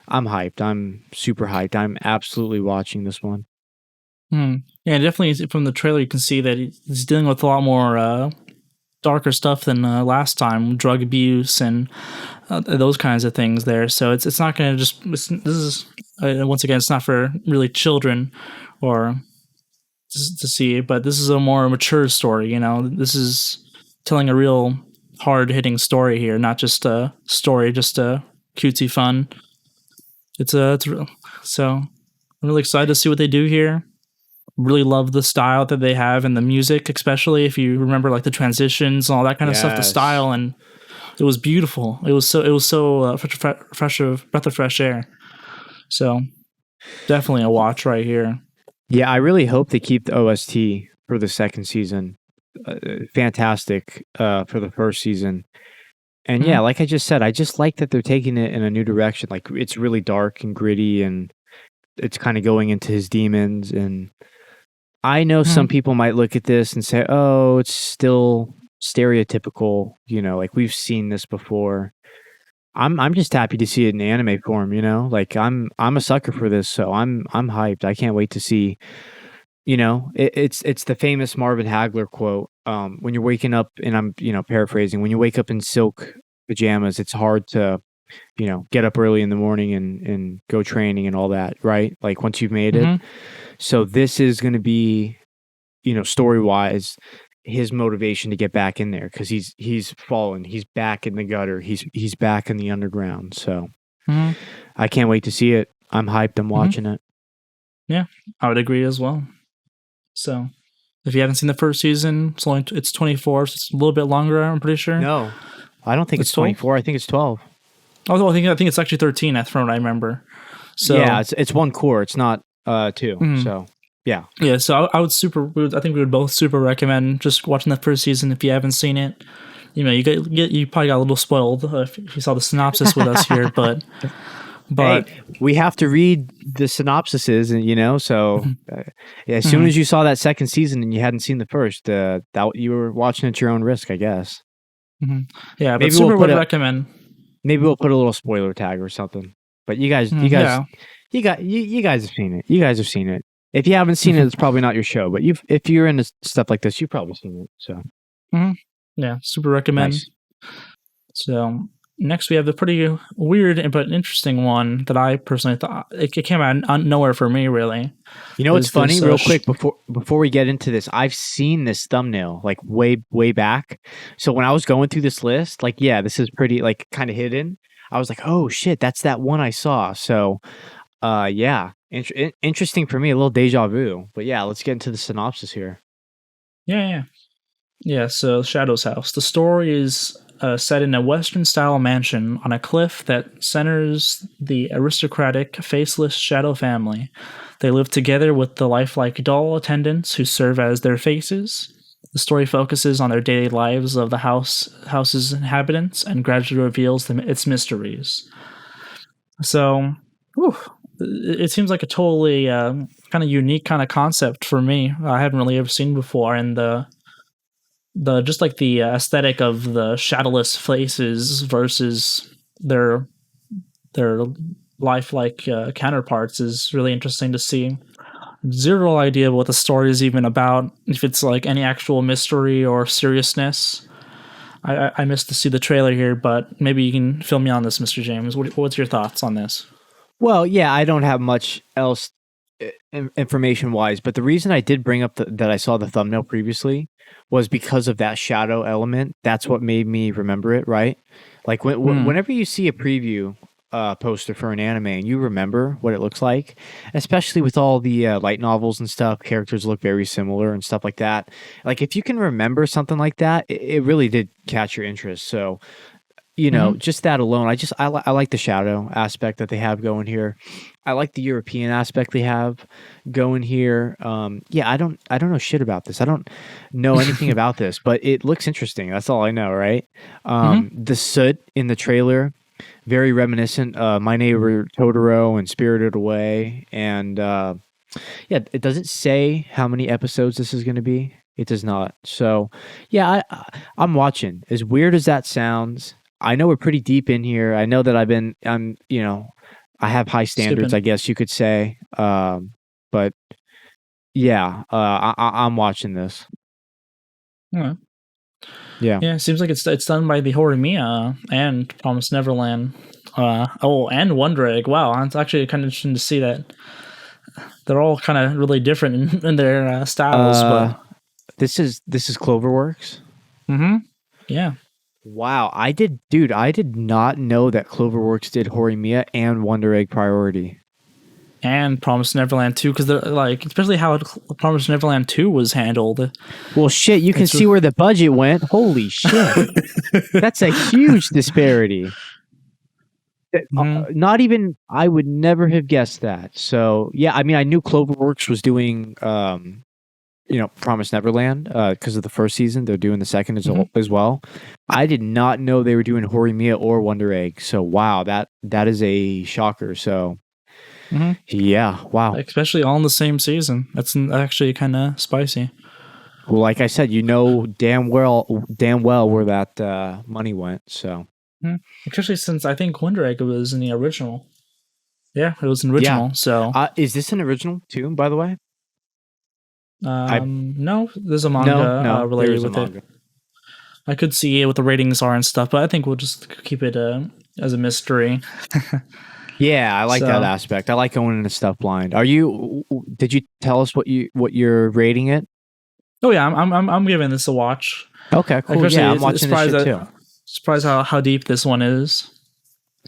I'm hyped. I'm super hyped. I'm absolutely watching this one. Yeah, definitely from the trailer you can see that he's dealing with a lot more darker stuff than last time, drug abuse and those kinds of things there. So it's not going to just, this is, once again, it's not for really children or to see, but this is a more mature story, This is telling a real hard-hitting story here, not just a story, just a cutesy fun. It's real. So I'm really excited to see what they do here. Really love the style that they have and the music, especially if you remember like the transitions and all that kind of stuff, the style, and it was beautiful. It was so fresh breath of fresh air. So definitely a watch right here. Yeah, I really hope they keep the OST for the second season. Fantastic for the first season. And yeah, like I just said, I just like that they're taking it in a new direction. Like it's really dark and gritty, and it's kind of going into his demons. And I know some people might look at this and say, "Oh, it's still stereotypical." Like we've seen this before. I'm just happy to see it in anime form. Like I'm a sucker for this, so I'm hyped. I can't wait to see. It's the famous Marvin Hagler quote. When you're waking up, and I'm paraphrasing. When you wake up in silk pajamas, it's hard to get up early in the morning and go training and all that, right? Like once you've made it. So this is going to be, story-wise, his motivation to get back in there, because he's fallen. He's back in the gutter. He's back in the underground. So I can't wait to see it. I'm hyped. I'm watching it. Yeah, I would agree as well. So if you haven't seen the first season, it's 24, so it's a little bit longer. I'm pretty sure. No, I don't think it's 24. I think it's 12. Oh, I think it's actually 13. From what I remember. So yeah, it's one core. It's not 2. So yeah. So I think we would both super recommend just watching the first season if you haven't seen it. You probably got a little spoiled if you saw the synopsis with us here, but hey, we have to read the synopsises, and so as soon as you saw that second season and you hadn't seen the first, that you were watching at your own risk, I guess. Yeah, maybe super would recommend. Maybe we'll put a little spoiler tag or something. But you guys have seen it. You guys have seen it. If you haven't seen it, it's probably not your show. But if you're into stuff like this, you've probably seen it. So, yeah, super recommend. Nice. So next we have the pretty weird but interesting one that I personally thought it came out of nowhere for me. Really, what's funny? Real quick before we get into this, I've seen this thumbnail like way back. So when I was going through this list, like this is pretty like kind of hidden. I was like, oh shit, that's that one I saw. So, interesting for me, a little deja vu. But yeah, let's get into the synopsis here. Yeah. So Shadow's house. The story is set in a Western-style mansion on a cliff that centers the aristocratic, faceless Shadow family. They live together with the lifelike doll attendants who serve as their faces. The story focuses on their daily lives of the house's inhabitants and gradually reveals its mysteries. So, it seems like a totally kind of unique kind of concept for me. I haven't really ever seen before, and the just like the aesthetic of the shadowless faces versus their lifelike counterparts is really interesting to see. Zero idea what the story is even about, if it's like any actual mystery or seriousness. I missed to see the trailer here, but maybe you can fill me on this, Mr. James. What's your thoughts on this? Well, yeah, I don't have much else information-wise, but the reason I did bring up that I saw the thumbnail previously was because of that shadow element. That's what made me remember it, right? Like whenever you see a preview poster for an anime and you remember what it looks like, especially with all the light novels and stuff, characters look very similar and stuff like that. Like if you can remember something like that, it really did catch your interest. So just that alone, I like the shadow aspect that they have going here. I like the European aspect they have going here. I don't know shit about this. I don't know anything about this, but it looks interesting. That's all I know, right? The soot in the trailer, very reminiscent My Neighbor Totoro and Spirited Away. And it doesn't say how many episodes this is going to be. It does not. So I'm watching. As weird as that sounds, I know we're pretty deep in here. I know that I have high standards, I guess you could say. But I'm watching this. Yeah. Yeah, it seems like it's done by the Horimiya and Promised Neverland. And Wonder Egg. Wow, it's actually kind of interesting to see that they're all kind of really different in their styles. But this is Cloverworks. Yeah. Wow, I did not know that Cloverworks did Horimiya and Wonder Egg Priority. And Promised Neverland 2, because they're like, especially how Promised Neverland 2 was handled. Well, shit, you can see where the budget went. Holy shit. That's a huge disparity. Not even, I would never have guessed that. So, yeah, I mean, I knew Cloverworks was doing, Promised Neverland because of the first season. They're doing the second as well. I did not know they were doing Horimiya or Wonder Egg. So, wow, that is a shocker. So, yeah, wow. Especially all in the same season. That's actually kind of spicy. Well, like I said, damn well where that money went. So, especially since I think Wonder Egg was in the original. Yeah, it was an original. Yeah. So, is this an original too? By the way, no, there's a manga related with it. I could see what the ratings are and stuff, but I think we'll just keep it as a mystery. Yeah, I like that aspect. I like going into stuff blind. Did you tell us what you're rating it? Oh yeah, I'm giving this a watch. Okay, cool. Yeah, I'm watching this shit too. Surprised how deep this one is.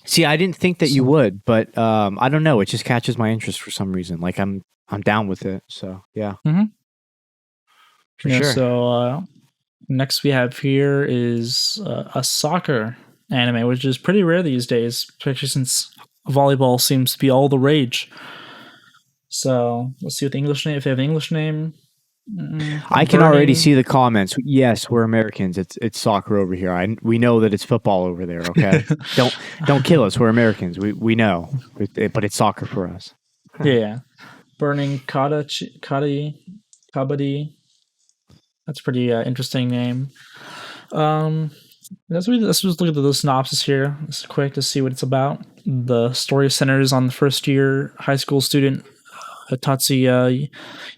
See, I didn't think that you would, but I don't know. It just catches my interest for some reason. Like I'm down with it. So yeah. For sure. So next we have here is a soccer anime, which is pretty rare these days, especially since volleyball seems to be all the rage. So let's see what the English name. If they have an English name, I can already see the comments. Yes, we're Americans. It's soccer over here. We know that it's football over there. Okay, don't kill us. We're Americans. We know, but it's soccer for us. Yeah, Burning Kabaddi. That's a pretty interesting name. Let's just look at the synopsis here. It's quick to see what it's about. The story centers on the first year high school student Tatsuya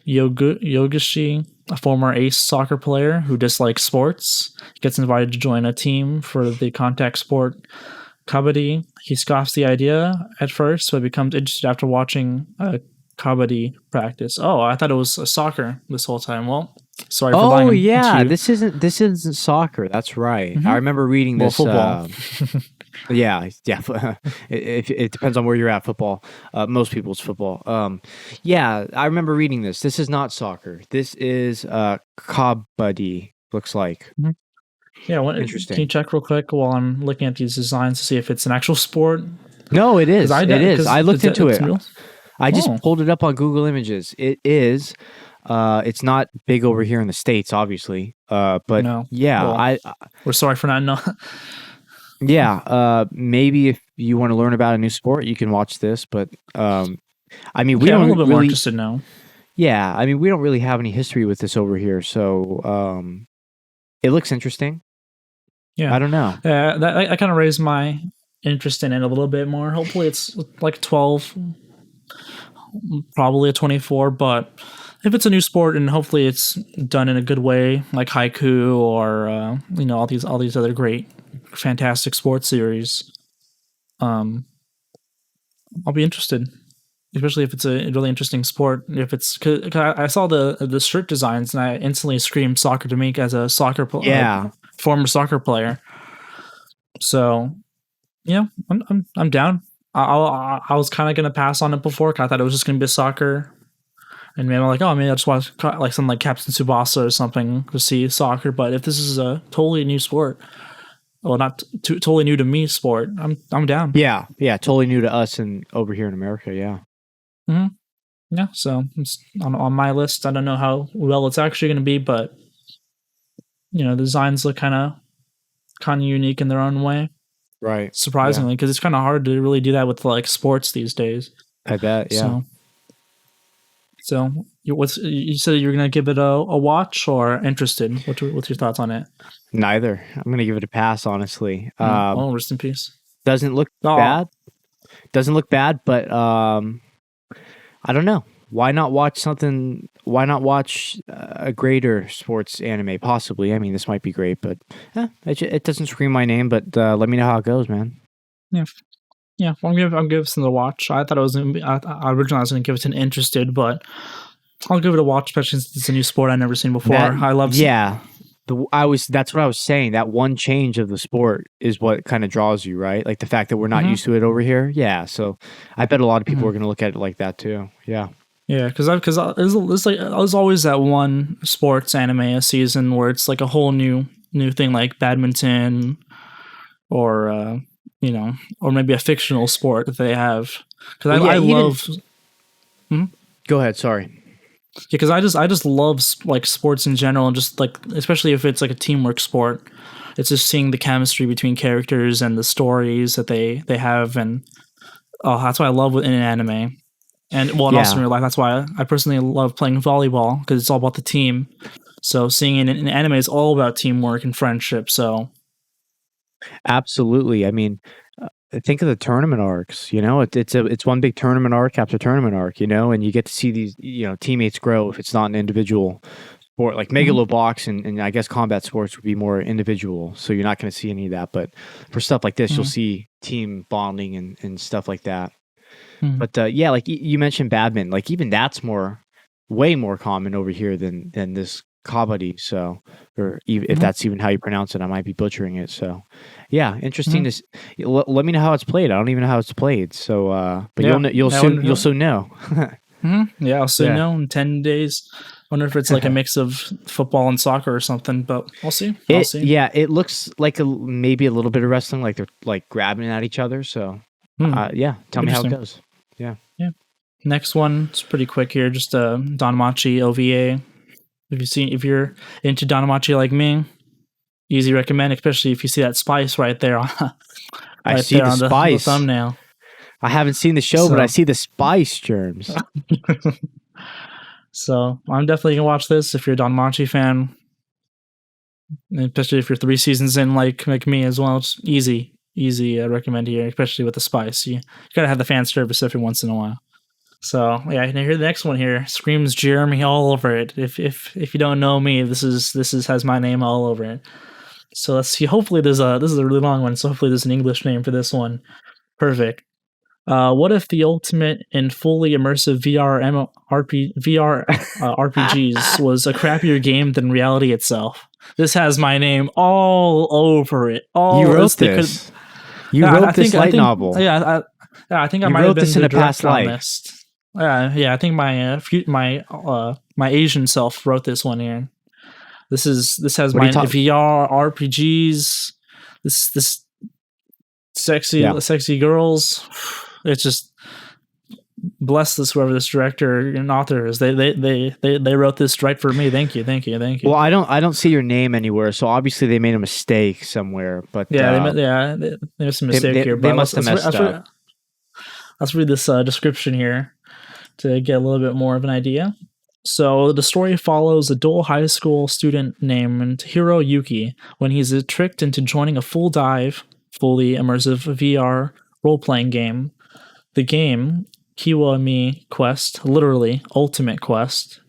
Yogishi, a former ace soccer player who dislikes sports, gets invited to join a team for the contact sport Kabaddi. He scoffs the idea at first, but becomes interested after watching Kabaddi practice. Oh, I thought it was soccer this whole time. Well, sorry for lying. Oh yeah, this isn't soccer. That's right. I remember reading this. Football. Yeah. It depends on where you're at. Football. Most people's football. Yeah, I remember reading this. This is not soccer. This is Kabaddi. Looks like. Yeah. Interesting. Can you check real quick while I'm looking at these designs to see if it's an actual sport? No, it is. It is. I looked into it. Real? I just pulled it up on Google Images. It is. It's not big over here in the States, obviously. But no. Yeah, well, we're sorry for not knowing. Yeah, maybe if you want to learn about a new sport, you can watch this. But I mean, we don't I'm a little bit really, more interested now. Yeah, I mean, we don't really have any history with this over here, so it looks interesting. Yeah, I don't know. I kind of raised my interest in it a little bit more. Hopefully, it's like 12, probably a 24, but if it's a new sport and hopefully it's done in a good way, like Haiku or all these other great, fantastic sports series, I'll be interested, especially if it's a really interesting sport. If it's, cause I saw the shirt designs and I instantly screamed soccer to me as a soccer player, former soccer player. So yeah, I'm down. I was kind of gonna pass on it before, cause I thought it was just gonna be soccer. And maybe I'm like, oh, maybe I just watch like something like Captain Tsubasa or something to see soccer. But if this is a totally new sport, well, not totally new to me sport, I'm down. Yeah, totally new to us and over here in America. Yeah. Yeah. So it's on my list. I don't know how well it's actually going to be, but the designs look kind of unique in their own way. Right. Surprisingly, because it's kind of hard to really do that with like sports these days. I bet. Yeah. So you said you're gonna give it a watch or interested? What's your thoughts on it? Neither. I'm gonna give it a pass, honestly. Rest in peace. Doesn't look bad. Doesn't look bad, but I don't know. Why not watch something? Why not watch a greater sports anime? Possibly. I mean, this might be great, but it doesn't scream my name. But let me know how it goes, man. Yeah, I'll give it a watch. I thought it was originally I was going to give it an interested, but I'll give it a watch, especially since it's a new sport I've never seen before. I love. Yeah, that's what I was saying. That one change of the sport is what kind of draws you, right? Like the fact that we're not used to it over here. Yeah, so I bet a lot of people are going to look at it like that too. Yeah. Yeah, because there's always that one sports anime a season where it's like a whole new thing, like badminton, or or maybe a fictional sport that they have. Because I love. Go ahead. Sorry. Yeah, because I just love like sports in general, and just like especially if it's like a teamwork sport, it's just seeing the chemistry between characters and the stories that they have, and that's why I love in an anime, and also in real life. That's why I personally love playing volleyball because it's all about the team. So seeing in anime is all about teamwork and friendship. So. Absolutely. I mean, think of the tournament arcs. It's one big tournament arc after tournament arc. And you get to see these teammates grow. If it's not an individual sport, like Megalo Box and I guess combat sports would be more individual. So you're not going to see any of that. But for stuff like this, you'll see team bonding and stuff like that. But like you mentioned badminton, like even that's way more common over here than this Kabaddi, so or if that's even how you pronounce it, I might be butchering it. So, yeah, interesting to let me know how it's played. I don't even know how it's played. So, but you'll soon know. Yeah, I'll soon know in 10 days. Wonder if it's like a mix of football and soccer or something, but we'll see. I'll see. Yeah, it looks like maybe a little bit of wrestling, like they're like grabbing at each other. So, yeah, tell me how it goes. Yeah. Next one, it's pretty quick here. Just Danmachi OVA. If you're into Danmachi like me, easy recommend. Especially if you see that spice right there. I see the spice. The thumbnail. I haven't seen the show, but I see the spice, Germs. So I'm definitely gonna watch this if you're a Danmachi fan, especially if you're 3 seasons in, like me as well. It's easy recommend here, especially with the spice. You gotta have the fan service every once in a while. So yeah, and here the next one here screams Jeremy all over it. If you don't know me, this has my name all over it. So let's see. Hopefully this is a really long one. So hopefully there's an English name for this one. Perfect. What if the ultimate and fully immersive RPGs was a crappier game than reality itself? This has my name all over it. You wrote this. You wrote this light novel. Yeah, I think I might have been in a past life. Yeah, I think my Asian self wrote this one here. This has my VR RPGs. This sexy girls. It's just bless this whoever this director and author is. They wrote this right for me. Thank you. Well, I don't see your name anywhere, so obviously they made a mistake somewhere. But they made some mistake here. They must have messed up. Let's read this description here to get a little bit more of an idea. So the story follows a dual high school student named Hiroyuki when he's tricked into joining a fully immersive VR role-playing game. The game, Kiwami Quest, literally Ultimate Quest,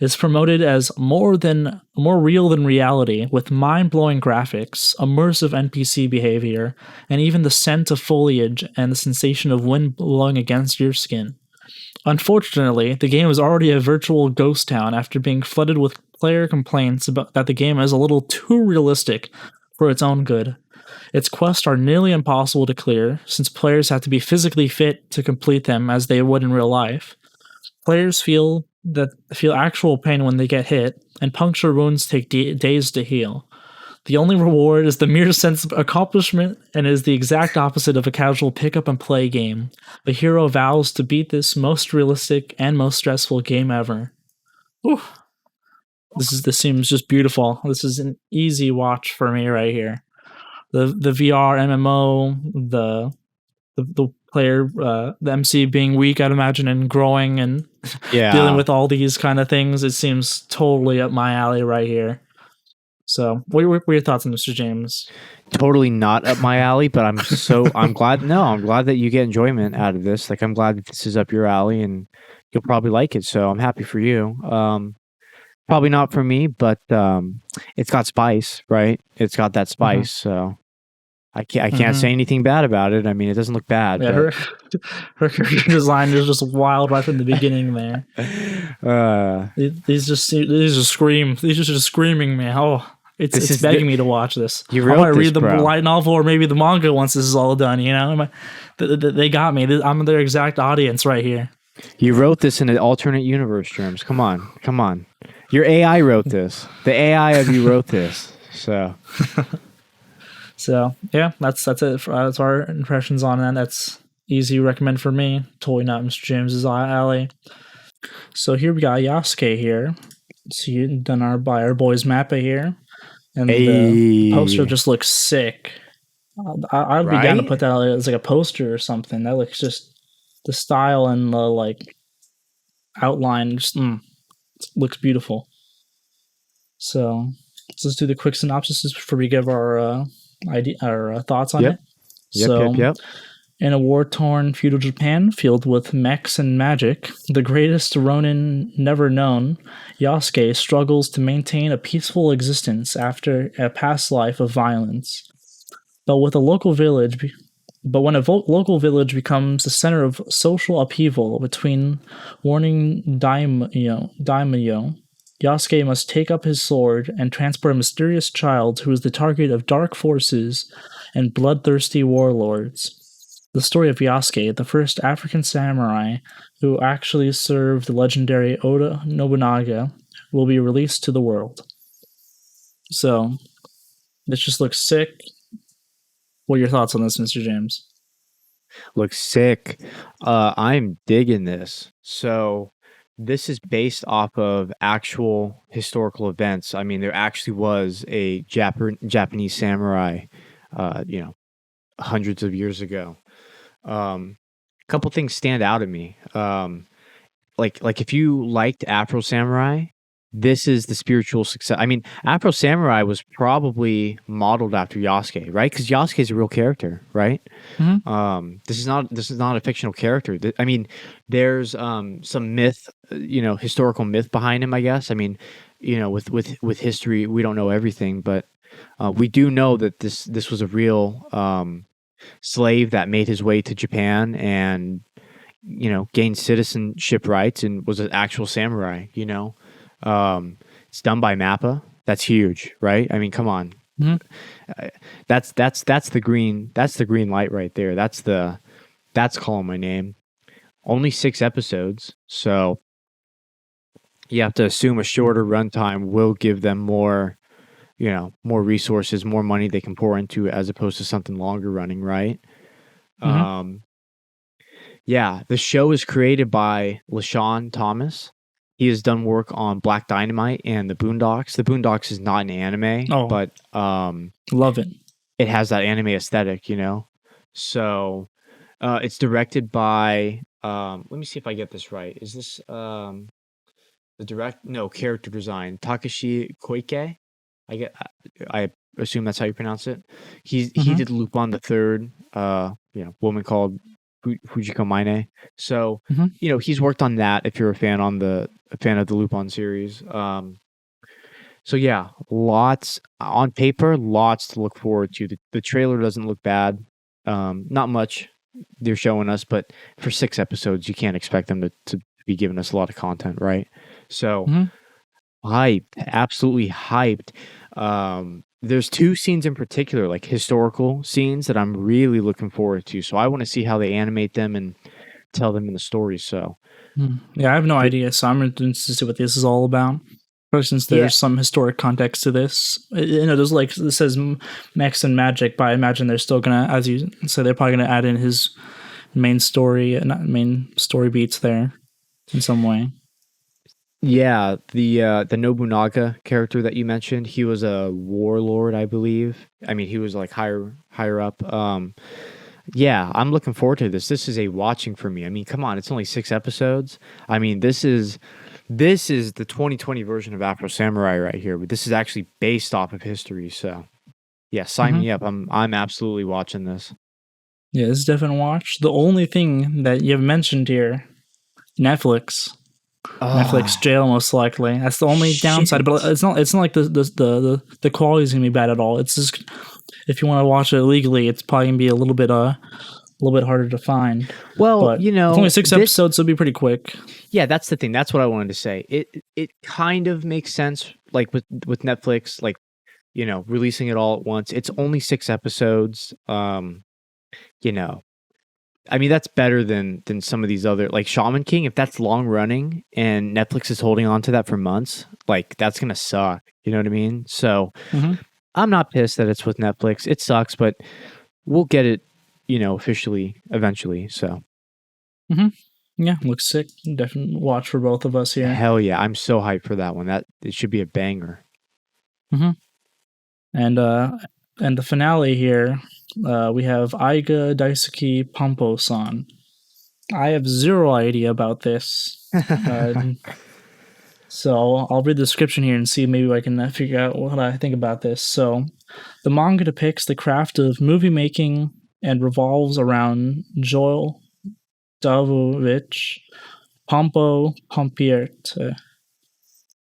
is promoted as more real than reality, with mind-blowing graphics, immersive NPC behavior, and even the scent of foliage and the sensation of wind blowing against your skin. Unfortunately, the game is already a virtual ghost town after being flooded with player complaints about that the game is a little too realistic for its own good. Its quests are nearly impossible to clear, since players have to be physically fit to complete them as they would in real life. Players feel actual pain when they get hit, and puncture wounds take days to heal. The only reward is the mere sense of accomplishment, and is the exact opposite of a casual pick-up-and-play game. The hero vows to beat this most realistic and most stressful game ever. Whew. This seems just beautiful. This is an easy watch for me right here. The VR MMO, the player, the MC being weak, I'd imagine, and growing and dealing with all these kind of things. It seems totally up my alley right here. So, what are your thoughts on Mr. James? Totally not up my alley, but I'm glad. No, I'm glad that you get enjoyment out of this. Like, I'm glad that this is up your alley, and you'll probably like it. So, I'm happy for you. Probably not for me, but it's got spice, right? It's got that spice, so I can't say anything bad about it. I mean, it doesn't look bad. Yeah, her design is just wild right from the beginning there. These just screaming me. Oh, it's begging me to watch this. I might read the light novel or maybe the manga once this is all done. You know, they got me. I'm their exact audience right here. You wrote this in an alternate universe, Germs. Come on. Your AI wrote this. The AI of you wrote this. So yeah, that's it. That's our impressions on that. That's easy recommend for me. Totally not Mr. James's alley. So here we got Yasuke here. See, done by our boys Mappa here, and the poster just looks sick. I'd be down to put that as like a poster or something. That looks just the style and the like outline just looks beautiful. So let's do the quick synopsis before we give our thoughts on it. Yep. In a war-torn feudal Japan filled with mechs and magic, the greatest Ronin never known, Yasuke struggles to maintain a peaceful existence after a past life of violence. But when a local village becomes the center of social upheaval between warring daimyo, Yasuke must take up his sword and transport a mysterious child who is the target of dark forces and bloodthirsty warlords. The story of Yasuke, the first African samurai who actually served the legendary Oda Nobunaga, will be released to the world. So, this just looks sick. What are your thoughts on this, Mr. James? Looks sick. I'm digging this. So this is based off of actual historical events. I mean, there actually was a Japanese samurai, hundreds of years ago. A couple things stand out at me. Like if you liked Afro Samurai, this is the spiritual success. I mean, Afro Samurai was probably modeled after Yasuke, right? Because Yasuke is a real character, right? This is not a fictional character. I mean, there's some myth, historical myth behind him, I guess. I mean, with history, we don't know everything, but we do know that this was a real slave that made his way to Japan and gained citizenship rights and was an actual samurai. It's done by Mappa. That's huge, right? I mean, come on. That's the green light right there. That's calling my name. Only 6 episodes, so you have to assume a shorter runtime will give them more resources, more money they can pour into it, as opposed to something longer running, right? Yeah, the show is created by LaShawn Thomas. He has done work on Black Dynamite and The Boondocks. The Boondocks is not an anime, but love it. It has that anime aesthetic, So it's directed by let me see if I get this right. Is this character design, Takashi Koike? I assume that's how you pronounce it. He did Lupin the Third, Woman Called Fujiko Mine. So he's worked on that. If you're a fan of the Lupin series, so yeah, lots on paper, lots to look forward to. The trailer doesn't look bad. Not much they're showing us, but for 6 episodes, you can't expect them to be giving us a lot of content, right? So hyped, absolutely hyped. There's 2 scenes in particular, like historical scenes, that I'm really looking forward to. So I want to see how they animate them and tell them in the story. So yeah, I have no idea. So I'm interested to see what this is all about. For instance, there's some historic context to this. There's it says Mex and Magic, but I imagine they're still gonna, as you said, they're probably gonna add in his main story, main story beats there in some way. Yeah, the Nobunaga character that you mentioned, he was a warlord, I believe. I mean, he was like higher up. Yeah, I'm looking forward to this. This is a watching for me. I mean, come on, it's only 6 episodes. I mean, this is the 2020 version of Afro Samurai right here, but this is actually based off of history. So, yeah, sign me up. I'm absolutely watching this. Yeah, this is definitely a watch. The only thing that you have mentioned here, Netflix. Netflix jail, most likely. That's the only downside. But it's not like the quality is gonna be bad at all. It's just, if you want to watch it illegally, it's probably gonna be a little bit harder to find. Well, but it's only 6 episodes, so it'll be pretty quick. Yeah, that's the thing. That's what I wanted to say. It kind of makes sense, like with Netflix, like releasing it all at once. It's only 6 episodes. I mean, that's better than some of these other, like Shaman King. If that's long running and Netflix is holding on to that for months, like that's gonna suck. You know what I mean? So I'm not pissed that it's with Netflix. It sucks, but we'll get it, officially eventually. So yeah, looks sick. Definitely watch for both of us here. Hell yeah, I'm so hyped for that one. That it should be a banger. And the finale here. We have Aiga Daisuke Pompo-san. I have 0 idea about this. So I'll read the description here and see maybe I can figure out what I think about this. So the manga depicts the craft of movie making and revolves around Joel Davovich Pompo Pompiert,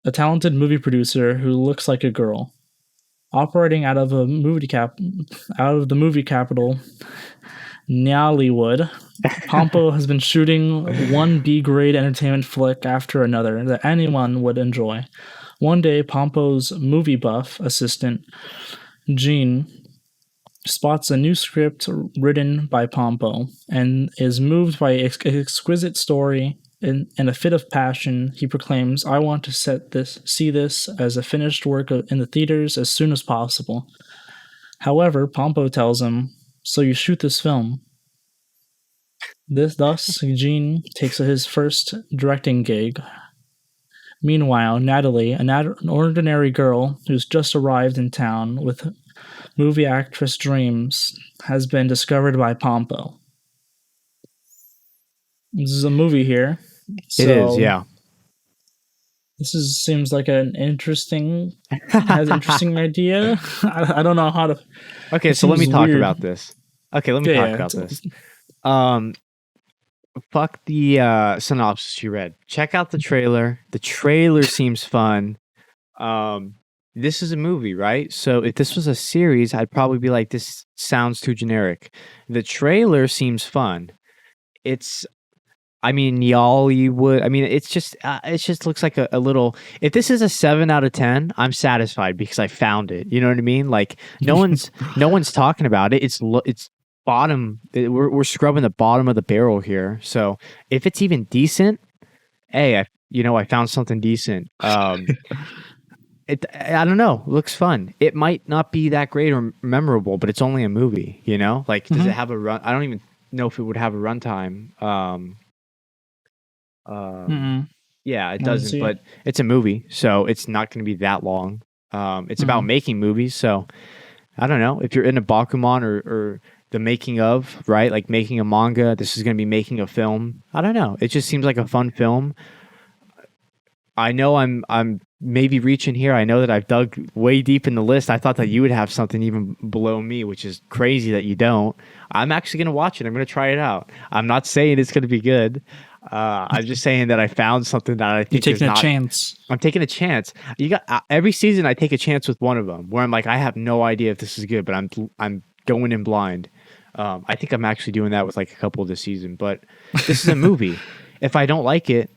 a talented movie producer who looks like a girl. Operating out of the movie capital, Nollywood, Pompo has been shooting one B-grade entertainment flick after another that anyone would enjoy. One day, Pompo's movie buff assistant, Jean, spots a new script written by Pompo and is moved by exquisite story In a fit of passion, he proclaims, "I want to see this as a finished work in the theaters as soon as possible." However, Pompo tells him, "So you shoot this film." Thus, Gene takes his first directing gig. Meanwhile, Natalie, an ordinary girl who's just arrived in town with movie actress dreams, has been discovered by Pompo. This is a movie here. It is, yeah. This seems like an interesting idea. I don't know how to. Okay, so let me talk about this. Fuck the synopsis you read. Check out the trailer. The trailer seems fun. This is a movie, right? So if this was a series, I'd probably be like, this sounds too generic. The trailer seems fun. Yollywood. I mean, it just looks like a little. If this is a 7 out of 10, I'm satisfied because I found it. You know what I mean? Like no one's talking about it. It's bottom. We're scrubbing the bottom of the barrel here. So if it's even decent, hey, I found something decent. I don't know. It looks fun. It might not be that great or memorable, but it's only a movie. You know, like does it have a run? I don't even know if it would have a runtime. Yeah, it doesn't, but it's a movie, so it's not going to be that long. It's about making movies, so I don't know if you're into Bakuman or the making of, right? Like making a manga, this is going to be making a film. I don't know. It just seems like a fun film. I know I'm maybe reaching here. I know that I've dug way deep in the list. I thought that you would have something even below me, which is crazy that you don't. I'm actually going to watch it. I'm going to try it out. I'm not saying it's going to be good. I'm just saying that I found something that I think you're taking a chance. I'm taking a chance. You got every season. I take a chance with one of them where I'm like, I have no idea if this is good, but I'm going in blind. I think I'm actually doing that with like a couple of this season, but this is a movie. If I don't like it,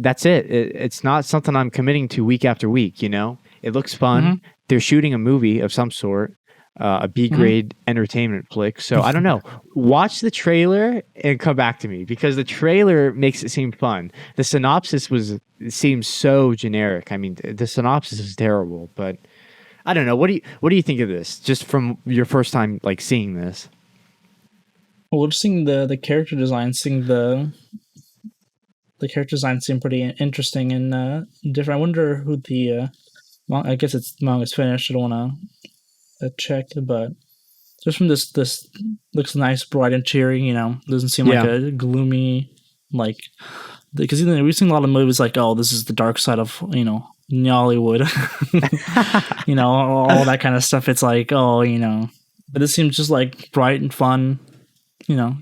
that's it. It's not something I'm committing to week after week. You know, it looks fun. They're shooting a movie of some sort. A B-grade entertainment flick. So I don't know. Watch the trailer and come back to me because the trailer makes it seem fun. The synopsis seems so generic. I mean, the synopsis is terrible, but I don't know. What do you think of this? Just from your first time like seeing this? Well, just seeing the character design, the character design seem pretty interesting and different. I wonder who the I guess it's manga's finished. I don't want to check, but just from this looks nice, bright and cheery. You know, doesn't seem like a gloomy like because we've seen a lot of movies like, oh, this is the dark side of Nollywood, all that kind of stuff. It's like, oh, but this seems just like bright and fun,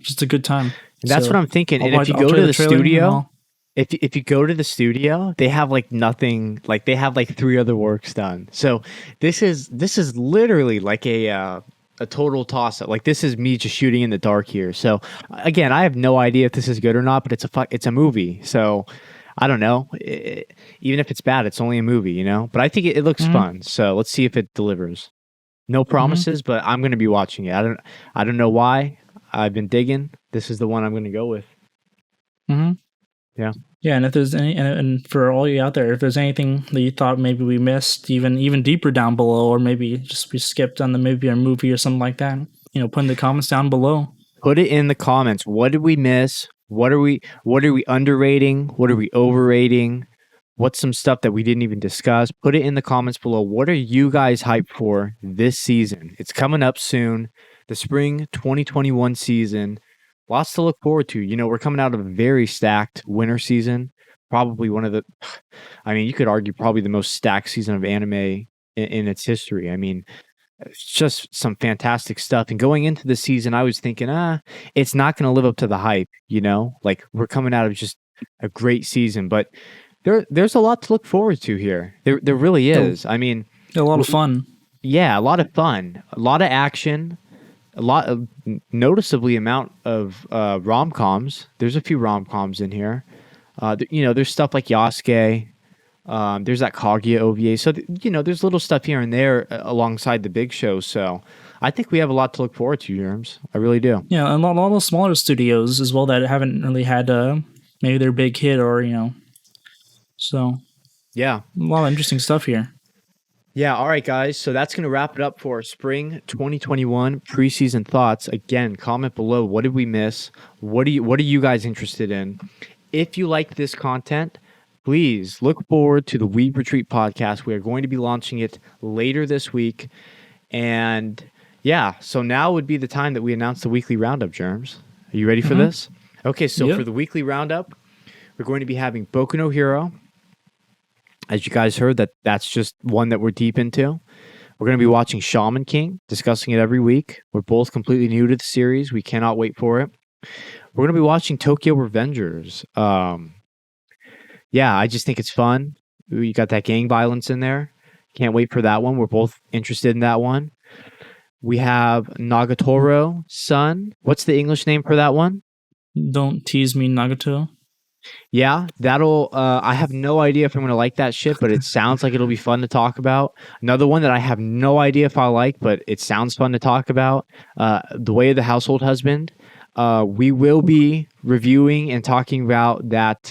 just a good time. That's what I'm thinking. And if you go to the studio, if you go to the studio, they have like nothing, like they have like 3 other works done. So this is literally like a total toss up. Like this is me just shooting in the dark here. So again, I have no idea if this is good or not, but it's a movie. So I don't know. Even if it's bad, it's only a movie, But I think it looks fun. So let's see if it delivers. No promises, but I'm going to be watching it. I don't know why. I've been digging. This is the one I'm going to go with. Yeah. Yeah, and if there's any, and for all you out there, if there's anything that you thought maybe we missed, even deeper down below, or maybe just we skipped on maybe a movie or something like that, put in the comments down below. Put it in the comments. What did we miss? What are we underrating? What are we overrating? What's some stuff that we didn't even discuss? Put it in the comments below. What are you guys hyped for this season? It's coming up soon. The spring 2021 season. Lots to look forward to. We're coming out of a very stacked winter season. Probably one of the, you could argue probably the most stacked season of anime in its history. I mean, it's just some fantastic stuff. And going into the season, I was thinking, it's not going to live up to the hype, Like we're coming out of just a great season, but there's a lot to look forward to here. There really is. I mean, a lot of fun. Yeah, a lot of fun, a lot of action. A lot of noticeably amount of rom-coms. There's a few rom-coms in here. There's stuff like Yasuke. There's that Kaguya OVA. So, there's little stuff here and there alongside the big shows. So I think we have a lot to look forward to, Jerms. I really do. Yeah, and a lot of smaller studios as well that haven't really had maybe their big hit, or so Yeah. a lot of interesting stuff here. Yeah, all right, guys. So that's going to wrap it up for our spring 2021 preseason thoughts. Again, comment below. What did we miss? What are you guys interested in? If you like this content, please look forward to the Weeb Retreat podcast. We are going to be launching it later this week. And yeah, so now would be the time that we announce the weekly roundup, Jerms. Are you ready for this? Okay, so for the weekly roundup, we're going to be having Boku no Hero. As you guys heard, that's just one that we're deep into. We're going to be watching Shaman King, discussing it every week. We're both completely new to the series. We cannot wait for it. We're going to be watching Tokyo Revengers. Yeah, I just think it's fun. You got that gang violence in there. Can't wait for that one. We're both interested in that one. We have Nagatoro Sun. What's the English name for that one? Don't tease me, Nagato. Yeah, that'll. I have no idea if I'm gonna like that shit, but it sounds like it'll be fun to talk about. Another one that I have no idea if I like, but it sounds fun to talk about. The Way of the Household Husband. We will be reviewing and talking about that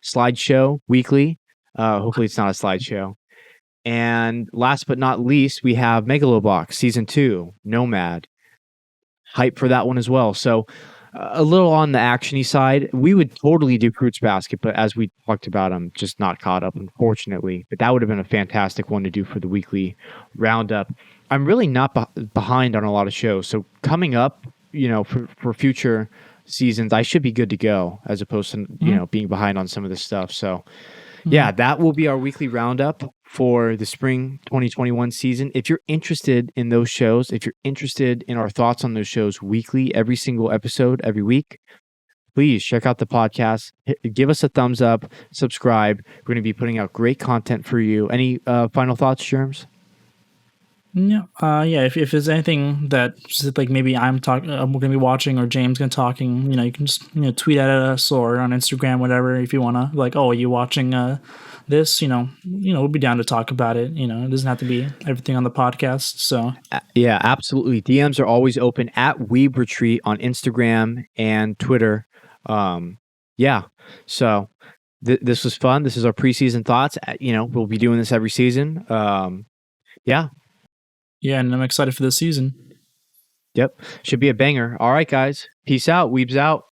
slideshow weekly. Hopefully, it's not a slideshow. And last but not least, we have Megalo Box Season 2, Nomad. Hype for that one as well. So a little on the actiony side. We would totally do Fruits Basket, but as we talked about, I'm just not caught up, unfortunately. But that would have been a fantastic one to do for the weekly roundup. I'm really not behind on a lot of shows. So coming up, for future seasons, I should be good to go as opposed to, being behind on some of this stuff. So yeah, that will be our weekly roundup for the spring 2021 season. If you're interested in those shows, if you're interested in our thoughts on those shows weekly, every single episode, every week, please check out the podcast. Give us a thumbs up, subscribe. We're going to be putting out great content for you. Any final thoughts, Jerms? Yeah, If there's anything that like maybe we're gonna be watching, or James gonna talking, you can just tweet at us or on Instagram, whatever. If you wanna, like, oh, are you watching this? We'll be down to talk about it. It doesn't have to be everything on the podcast. So yeah, absolutely. DMs are always open at Weeb Retreat on Instagram and Twitter. Yeah, so this was fun. This is our preseason thoughts. We'll be doing this every season. Yeah. Yeah, and I'm excited for this season. Yep. Should be a banger. All right, guys. Peace out. Weebs out.